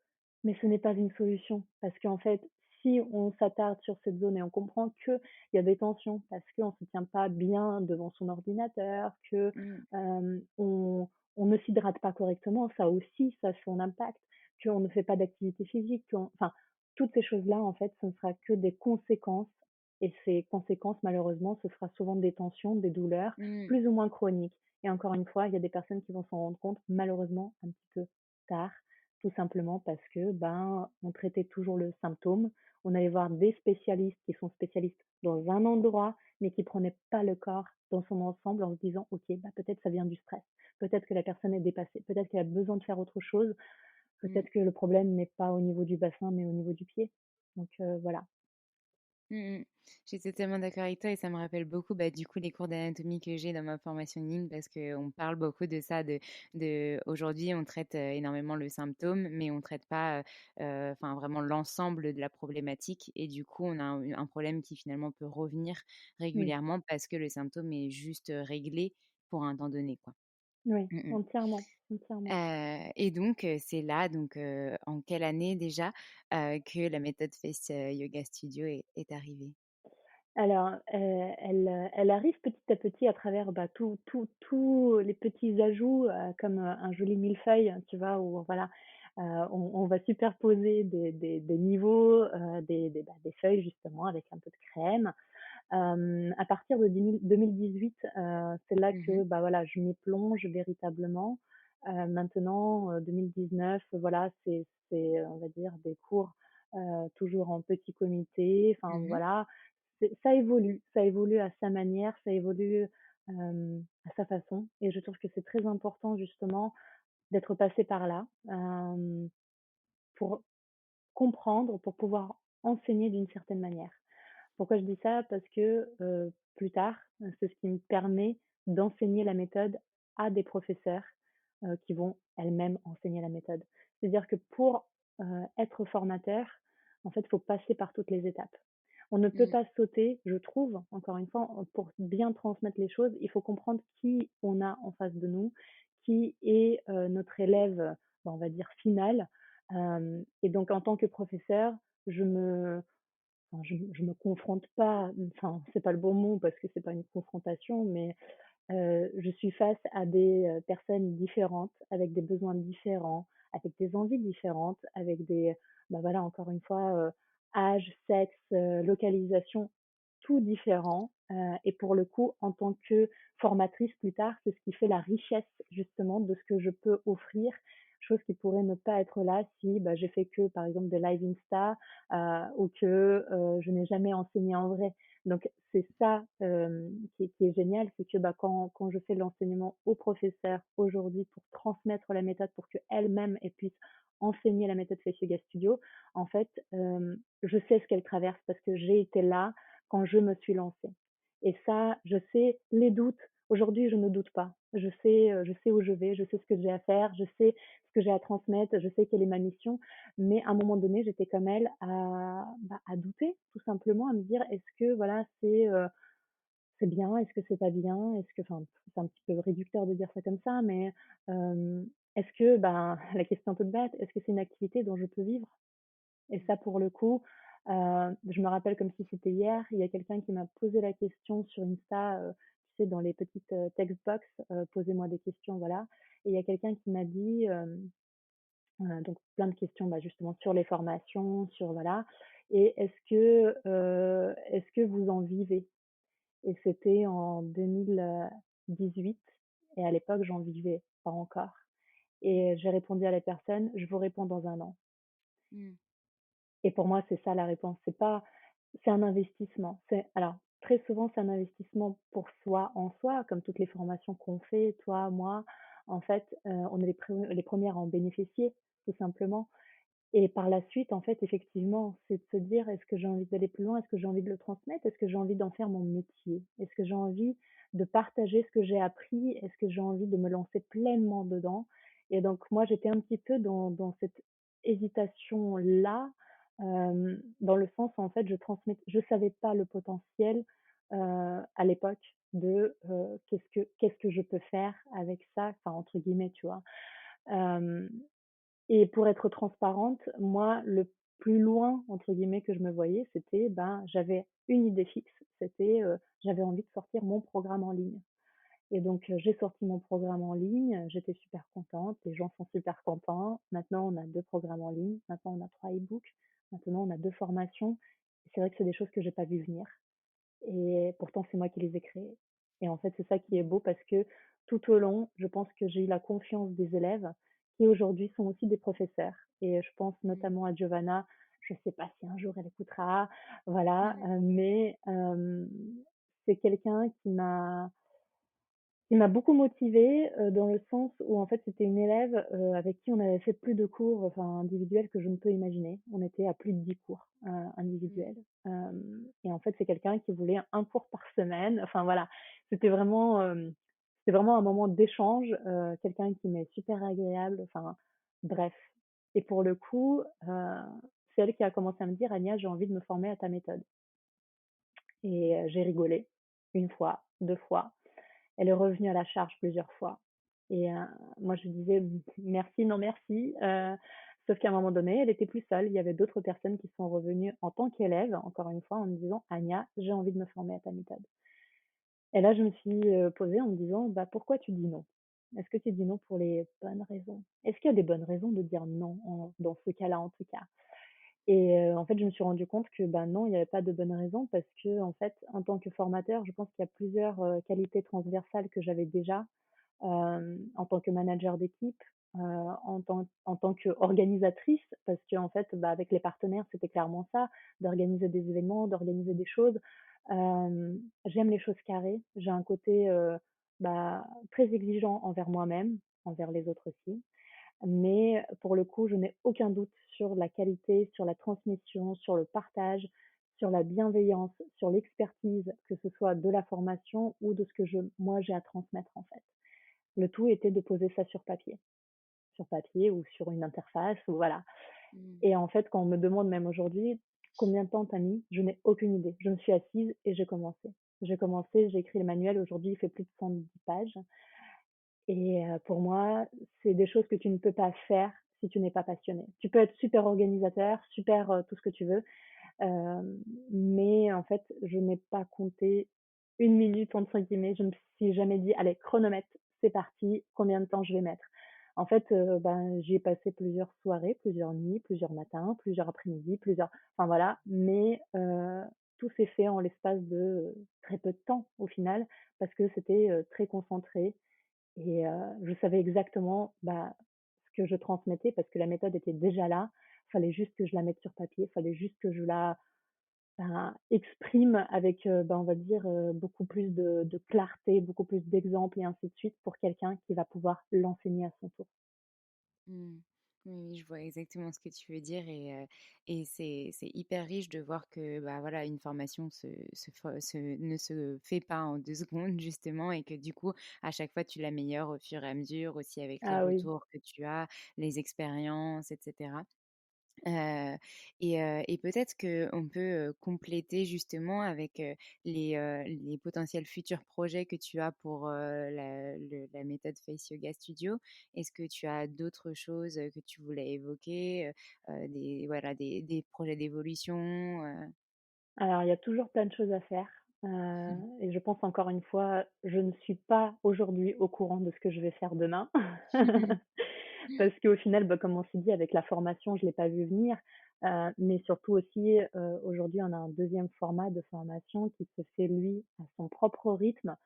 mais ce n'est pas une solution. Parce qu'en fait, si on s'attarde sur cette zone et on comprend qu'il y a des tensions parce qu'on ne se tient pas bien devant son ordinateur, que, Mmh. on ne s'hydrate pas correctement, ça a son impact, qu'on ne fait pas d'activité physique, enfin, toutes ces choses-là, en fait, ce ne sera que des conséquences et ces conséquences, malheureusement, ce sera souvent des tensions, des douleurs, Mmh. plus ou moins chroniques. Et encore une fois, il y a des personnes qui vont s'en rendre compte, malheureusement, un petit peu tard, tout simplement parce que, ben, on traitait toujours le symptôme. On allait voir des spécialistes qui sont spécialistes dans un endroit, mais qui prenaient pas le corps dans son ensemble en se disant, OK, bah, peut-être ça vient du stress. Peut-être que la personne est dépassée. Peut-être qu'elle a besoin de faire autre chose. Mmh. Peut-être que le problème n'est pas au niveau du bassin, mais au niveau du pied. Donc, voilà. Mmh mh. Je suis totalement d'accord avec toi et ça me rappelle beaucoup, bah, du coup, les cours d'anatomie que j'ai dans ma formation ligne parce qu'on parle beaucoup de ça, aujourd'hui, on traite énormément le symptôme, mais on traite pas enfin, vraiment l'ensemble de la problématique. Et du coup, on a un problème qui finalement peut revenir Oui. régulièrement parce que le symptôme est juste réglé pour un temps donné, quoi. Oui, Mmh mh. entièrement, entièrement. Et donc, c'est là, en quelle année déjà, que la méthode Face Yoga Studio est arrivée? Alors, elle arrive petit à petit à travers, bah, tous les petits ajouts, comme, un joli millefeuille, tu vois? Où voilà, on va superposer des niveaux, bah, des feuilles justement avec un peu de crème. À partir de 2018, c'est là Mmh mh. que, bah, voilà, je m'y plonge véritablement. Maintenant, 2019, voilà, on va dire des cours, toujours en petit comité, enfin Mmh. voilà. Ça évolue à sa manière, ça évolue, à sa façon et je trouve que c'est très important justement d'être passé par là, pour comprendre, pour pouvoir enseigner d'une certaine manière. Pourquoi je dis ça? Parce que, plus tard, c'est ce qui me permet d'enseigner la méthode à des professeurs, qui vont elles-mêmes enseigner la méthode. C'est-à-dire que pour, être formateur, en fait, il faut passer par toutes les étapes. On ne peut Mmh. pas sauter, je trouve, encore une fois, pour bien transmettre les choses, il faut comprendre qui on a en face de nous, qui est, notre élève, bah, on va dire final. Et donc en tant que professeur, je me enfin, je me confronte pas, enfin, c'est pas le bon mot parce que c'est pas une confrontation, mais je suis face à des, personnes différentes, avec des besoins différents, avec des envies différentes, avec des, bah, voilà, encore une fois, âge, sexe, localisation, tout différent. Et pour le coup, en tant que formatrice plus tard, c'est ce qui fait la richesse justement de ce que je peux offrir, chose qui pourrait ne pas être là si, bah, j'ai fait que, par exemple, des live Insta, ou que, je n'ai jamais enseigné en vrai. Donc c'est ça, qui est génial, c'est que, bah, quand je fais de l'enseignement aux professeurs aujourd'hui pour transmettre la méthode pour qu'elles-mêmes, elles puissent enseigner la méthode Face Yoga Studio, en fait, je sais ce qu'elles traversent parce que j'ai été là quand je me suis lancée. Et ça, je sais les doutes. Aujourd'hui, je ne doute pas. Je sais où je vais, je sais ce que j'ai à faire, je sais ce que j'ai à transmettre, je sais quelle est ma mission. Mais à un moment donné, j'étais comme elle à, bah, à douter, tout simplement, à me dire est-ce que voilà, c'est bien, est-ce que c'est pas bien, est-ce que, enfin, c'est un petit peu réducteur de dire ça comme ça, mais est-ce que, ben, la question toute bête, est-ce que c'est une activité dont je peux vivre? Et ça, pour le coup, je me rappelle comme si c'était hier, il y a quelqu'un qui m'a posé la question sur Insta, sais, dans les petites, text box, «Posez-moi des questions», voilà et il y a quelqu'un qui m'a dit, donc plein de questions, bah, justement sur les formations, sur voilà et est-ce que vous en vivez? Et c'était en 2018 et à l'époque, j'en vivais pas encore et j'ai répondu à la personne: «Je vous réponds dans un an» Mmh. et pour moi, c'est ça la réponse. C'est un investissement. Alors, très souvent, c'est un investissement pour soi, en soi, comme toutes les formations qu'on fait, toi, moi. En fait, on est les 1res à en bénéficier, tout simplement. Et par la suite, en fait, effectivement, c'est de se dire: «Est-ce que j'ai envie d'aller plus loin? Est-ce que j'ai envie de le transmettre? Est-ce que j'ai envie d'en faire mon métier? Est-ce que j'ai envie de partager ce que j'ai appris? Est-ce que j'ai envie de me lancer pleinement dedans?» et donc moi, j'étais un petit peu dans cette hésitation-là, dans le sens où en fait, je savais pas le potentiel, à l'époque «Qu'est-ce que je peux faire avec ça?» enfin, entre guillemets, tu vois? Hem et pour être transparente, moi, le «plus loin» entre guillemets que je me voyais, c'était, ben, j'avais une idée fixe, c'était, j'avais envie de sortir mon programme en ligne et donc j'ai sorti mon programme en ligne, j'étais super contente, les gens sont super contents. Maintenant, on a 2 programmes en ligne, maintenant on a 3 e-books, maintenant on a 2 formations. C'est vrai que c'est des choses que j'ai pas vues venir et pourtant c'est moi qui les ai créées et en fait, c'est ça qui est beau parce que tout au long, je pense que j'ai eu la confiance des élèves qui aujourd'hui sont aussi des professeurs et je pense Mmh. notamment à Giovanna, je sais pas si un jour elle écoutera, voilà, Ouais. mais c'est quelqu'un qui m'a beaucoup motivée, dans le sens où en fait, c'était une élève, avec qui on avait fait plus de cours, enfin individuels que je ne peux imaginer. On était à plus de 10 cours, Mmh. individuels, et en fait, c'est quelqu'un qui voulait un cours par semaine. Enfin voilà, c'était vraiment, c'était vraiment un moment d'échange, quelqu'un qui m'est super agréable, enfin bref et pour le coup, c'est elle qui a commencé à me dire: «Ania, j'ai envie de me former à ta méthode» et j'ai rigolé, une fois, 2 fois. Elle est revenue à la charge plusieurs fois et moi je lui disais: «Merci, non merci», sauf qu'à un moment donné, elle était plus seule. Il y avait d'autres personnes qui sont revenues en tant qu'élèves, encore une fois, en me disant: «Ania, j'ai envie de me former à ta méthode» et là, je me suis, posée en me disant: «Bah, pourquoi tu dis non? Est-ce que tu dis non pour les bonnes raisons? Est-ce qu'il y a des bonnes raisons de dire non en dans ce cas-là, en tout cas?» et en fait, je me suis rendu compte que, bah, non, il y avait pas de bonnes raisons parce que en fait, en tant que formateur, je pense qu'il y a plusieurs, qualités transversales que j'avais déjà, en tant que manager d'équipe, en tant qu'organisatrice, parce qu'en fait, bah, avec les partenaires, c'était clairement ça, d'organiser des événements, d'organiser des choses. J'aime les choses carrées. J'ai un côté, bah, très exigeant envers moi-même, envers les autres aussi. Mais pour le coup, je n'ai aucun doute sur la qualité, sur la transmission, sur le partage, sur la bienveillance, sur l'expertise, que ce soit de la formation ou de ce que moi, j'ai à transmettre, en fait. Le tout était de poser ça sur papier ou sur une interface ou voilà. Mmh. Et en fait, quand on me demande même aujourd'hui combien de temps tu as mis, je n'ai aucune idée. Je me suis assise et j'ai commencé. J'ai commencé, j'ai écrit le manuel. Aujourd'hui, il fait plus de 110 pages. Et pour moi, c'est des choses que tu ne peux pas faire si tu n'es pas passionné. Tu peux être super organisateur, super, tout ce que tu veux, mais en fait, je n'ai pas compté une minute entre guillemets. Je me suis jamais dit: «Allez, chronomètre, c'est parti, combien de temps je vais mettre?» En fait, ben, j'y ai passé plusieurs soirées, plusieurs nuits, plusieurs matins, plusieurs après-midi, enfin voilà, mais tout s'est fait en l'espace de, très peu de temps au final parce que c'était, très concentré et je savais exactement, bah, ce que je transmettais parce que la méthode était déjà là. Il fallait juste que je la mette sur papier, il fallait juste que je la, ben, exprime avec, ben, on va dire, beaucoup plus de clarté, beaucoup plus d'exemples et ainsi de suite pour quelqu'un qui va pouvoir l'enseigner à son tour. Mmh. Oui, oui, je vois exactement ce que tu veux dire et c'est hyper riche de voir que, bah, voilà, une formation ne se fait pas en 2 secondes justement et que du coup, à chaque fois, tu l'améliores au fur et à mesure aussi avec les Ah oui. retours que tu as, les expériences et cetera. Heu et peut-être qu'on peut, compléter justement avec, les potentiels futurs projets que tu as pour, la méthode Face Yoga Studio. Est-ce que tu as d'autres choses, que tu voulais évoquer, des voilà, des projets d'évolution, Alors il y a toujours plein de choses à faire, Et je pense encore une fois, je ne suis pas aujourd'hui au courant de ce que je vais faire demain. Parce qu'au final, bah, comme on s'est dit avec la formation, je l'ai pas vu venir, mais surtout aussi, aujourd'hui, on a un deuxième format de formation qui se fait lui à son propre rythme,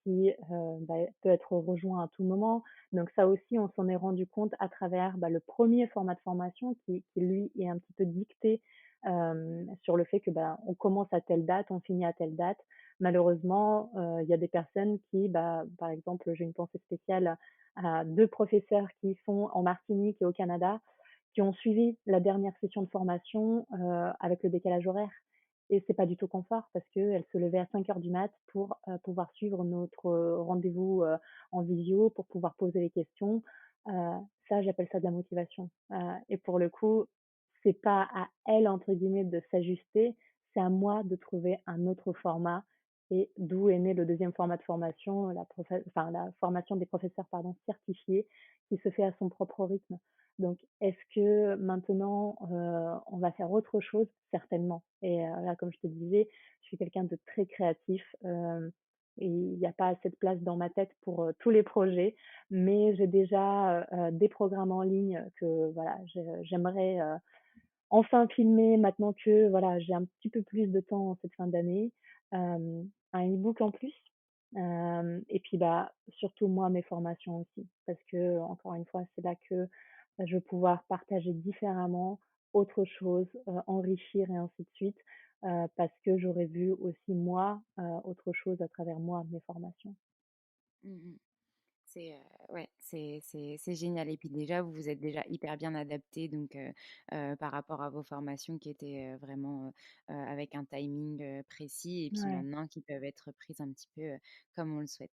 qui, bah, peut être rejoint à tout moment. Donc ça aussi, on s'en est rendu compte à travers, bah, le premier format de formation qui lui est un petit peu dicté, sur le fait que, bah, on commence à telle date, on finit à telle date. Malheureusement, il y a des personnes qui, bah, par exemple, j'ai une pensée spéciale à 2 professeurs qui sont en Martinique et au Canada, qui ont suivi la dernière session de formation, avec le décalage horaire et c'est pas du tout confort parce qu'elles se levaient à 5 heures du mat pour, pouvoir suivre notre, rendez-vous, en visio, pour pouvoir poser les questions. Heu, Ça, j'appelle ça de la motivation, et pour le coup, c'est pas à elles, entre guillemets, de s'ajuster, c'est à moi de trouver un autre format et d'où est né le deuxième format de formation, la formation des professeurs, pardon, certifiés, qui se fait à son propre rythme. Donc est-ce que maintenant, on va faire autre chose? Certainement et là, comme je te disais, je suis quelqu'un de très créatif, et il n'y a pas assez de place dans ma tête pour, tous les projets, mais j'ai déjà, des programmes en ligne que voilà, j'aimerais, enfin filmer maintenant que voilà, j'ai un petit peu plus de temps en cette fin d'année, un e-book en plus, et puis, bah, surtout moi, mes formations aussi. Parce que encore une fois, c'est là que, je vais pouvoir partager différemment, autre chose, enrichir et ainsi de suite, parce que j'aurais vu aussi moi, autre chose à travers moi, mes formations. Mmh. C'est, ouais, c'est génial et puis déjà, vous vous êtes déjà hyper bien adaptés donc par rapport à vos formations qui étaient, vraiment, avec un timing, précis et puis Ouais. maintenant qui peuvent être prises un petit peu, comme on le souhaite.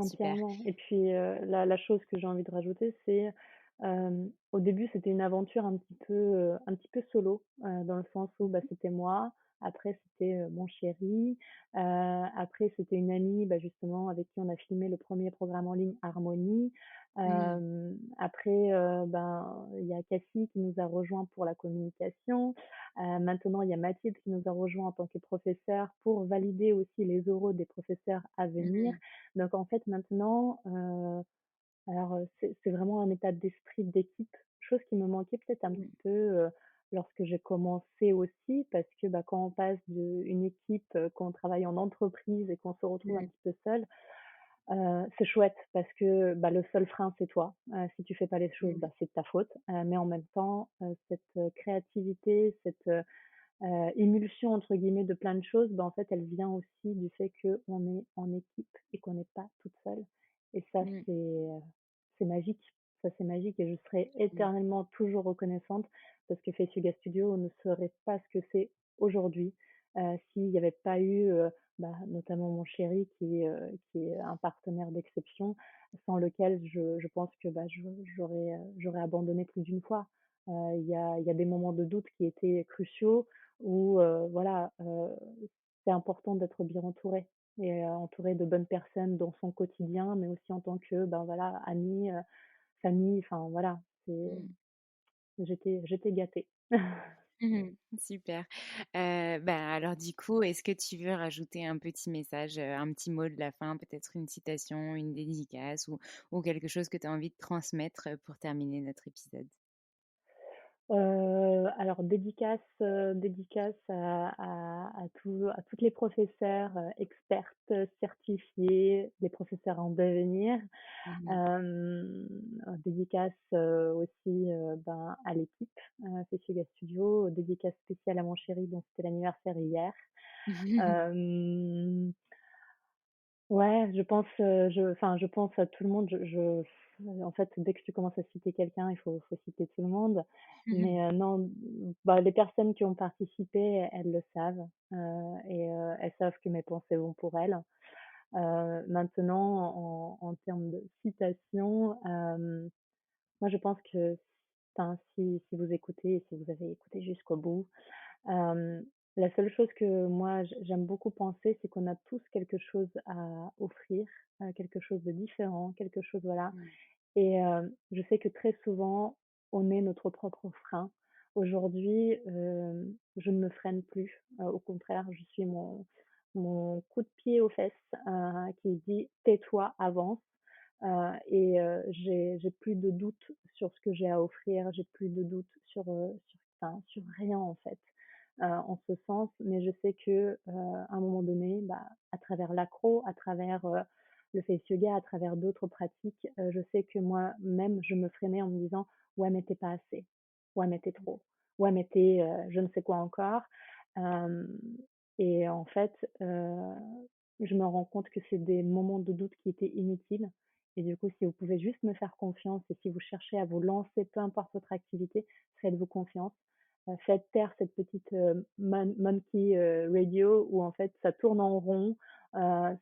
Super. Entièrement et puis, la chose que j'ai envie de rajouter, c'est, au début, c'était une aventure un petit peu solo, dans le sens où, bah, c'était moi, après c'était, mon chéri, après c'était une amie, bah, justement avec qui on a filmé le premier programme en ligne Harmonie. Mmh. Après, ben, il y a Cassie qui nous a rejoint pour la communication. Maintenant, il y a Mathilde qui nous a rejoint en tant que professeure pour valider aussi les oraux des professeurs à venir. Mmh. Donc en fait maintenant, c'est vraiment un état d'esprit d'équipe, chose qui me manquait peut-être un Mmh. petit peu, lorsque j'ai commencé aussi parce que, bah, quand on passe d'une équipe, qu'on travaille en entreprise et qu'on se retrouve un Mmh. petit peu seul, c'est chouette parce que, bah, le seul frein c'est toi. Si tu fais pas les choses, Mmh. bah, c'est de ta faute, mais en même temps, cette, créativité, cette, émulsion entre guillemets de plein de choses, bah, en fait, elle vient aussi du fait qu'on est en équipe et qu'on n'est pas toute seule. Et ça, Mmh. c'est magique. Ça, c'est magique et je serai Mmh. éternellement toujours reconnaissante parce que Fessuga Studio ne serait pas ce que c'est aujourd'hui s'il n'y avait pas eu, bah, notamment mon chéri qui est un partenaire d'exception, sans lequel je pense que bah, j'aurais abandonné plus d'une fois. Il y a des moments de doute qui étaient cruciaux où voilà, c'est important d'être bien entouré et entouré de bonnes personnes dans son quotidien, mais aussi en tant que, ben, voilà, amis, famille, enfin voilà, Mmh. j'étais gâtée. Mmh. Super. Bah, alors du coup, est-ce que tu veux rajouter un petit message, un petit mot de la fin, peut-être une citation, une dédicace ou quelque chose que tu as envie de transmettre, pour terminer notre épisode? Alors dédicace à toutes les professeurs, expertes, certifiées, les professeurs en devenir. Mmh. Hem, Dédicace, aussi, ben, à l'équipe, Fessuga Studio, dédicace spéciale à mon chéri dont c'était l'anniversaire hier. Hem, ouais, je pense à tout le monde. En fait, dès que tu commences à citer quelqu'un, il faut citer tout le monde. Mais, non, bah, les personnes qui ont participé, elles le savent, et elles savent que mes pensées vont pour elles. Maintenant en termes de citation, moi je pense que enfin si vous écoutez et si vous avez écouté jusqu'au bout, hem, la seule chose que moi j'aime beaucoup penser, c'est qu'on a tous quelque chose à offrir, quelque chose de différent, quelque chose voilà Mmh. et je sais que très souvent, on est notre propre frein. Aujourd'hui, je ne me freine plus, au contraire, je suis mon coup de pied aux fesses qui dit: «Tais-toi, avance». J'ai plus de doute sur ce que j'ai à offrir, j'ai plus de doute sur rien en fait, en ce sens. Mais je sais que, à un moment donné, à travers l'accro, à travers, le face yoga, à travers d'autres pratiques, je sais que moi-même je me freinais en me disant: «Ouais, mais tu pas assez. Ouais, mais tu trop. Ouais, mais tu je ne sais quoi encore». Hem et en fait, je me rends compte que c'est des moments de doute qui étaient inutiles et du coup, si vous pouvez juste me faire confiance et si vous cherchez à vous lancer, peu importe votre activité, faites-vous confiance. Faites taire cette petite, monkey, radio où en fait ça tourne en rond,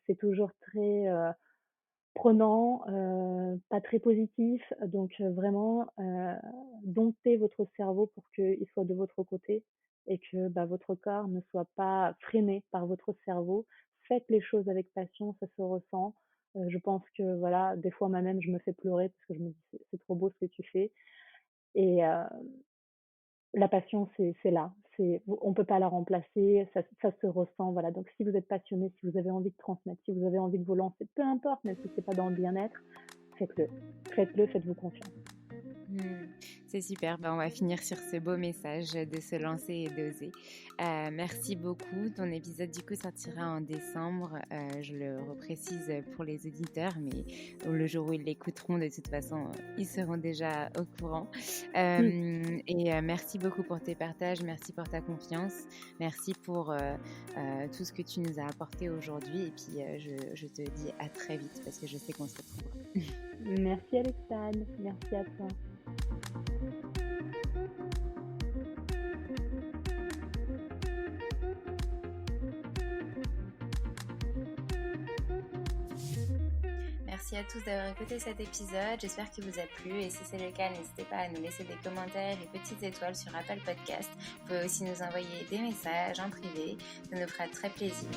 c'est toujours très, prenant, pas très positif. Donc vraiment, domptez votre cerveau pour qu'il soit de votre côté et que, votre corps ne soit pas freiné par votre cerveau. Faites les choses avec passion, ça se ressent. Je pense que voilà, des fois moi-même je me fais pleurer parce que je me dis: «C'est trop beau ce que tu fais» et la passion c'est là, on peut pas la remplacer, ça se ressent, voilà. Donc si vous êtes passionné, si vous avez envie de transmettre, si vous avez envie de vous lancer, peu importe, même si c'est pas dans le bien-être, faites-le. Faites-le, faites-vous confiance. Hmm, c'est super, on va finir sur ce beau message de se lancer et d'oser. Merci beaucoup. Ton épisode du coup sortira en décembre. Je le reprécise pour les auditeurs, mais le jour où ils l'écouteront, de toute façon, ils seront déjà au courant. Mmh. Merci beaucoup pour tes partages, merci pour ta confiance, merci pour tout ce que tu nous as apporté aujourd'hui. Et puis je te dis à très vite parce que je sais qu'on se retrouvera. Merci Alexandre, merci à toi. Merci à tous d'avoir écouté cet épisode, j'espère qu'il vous a plu et si c'est le cas, n'hésitez pas à nous laisser des commentaires et petites étoiles sur Apple Podcast. Vous pouvez aussi nous envoyer des messages en privé, ça nous fera très plaisir.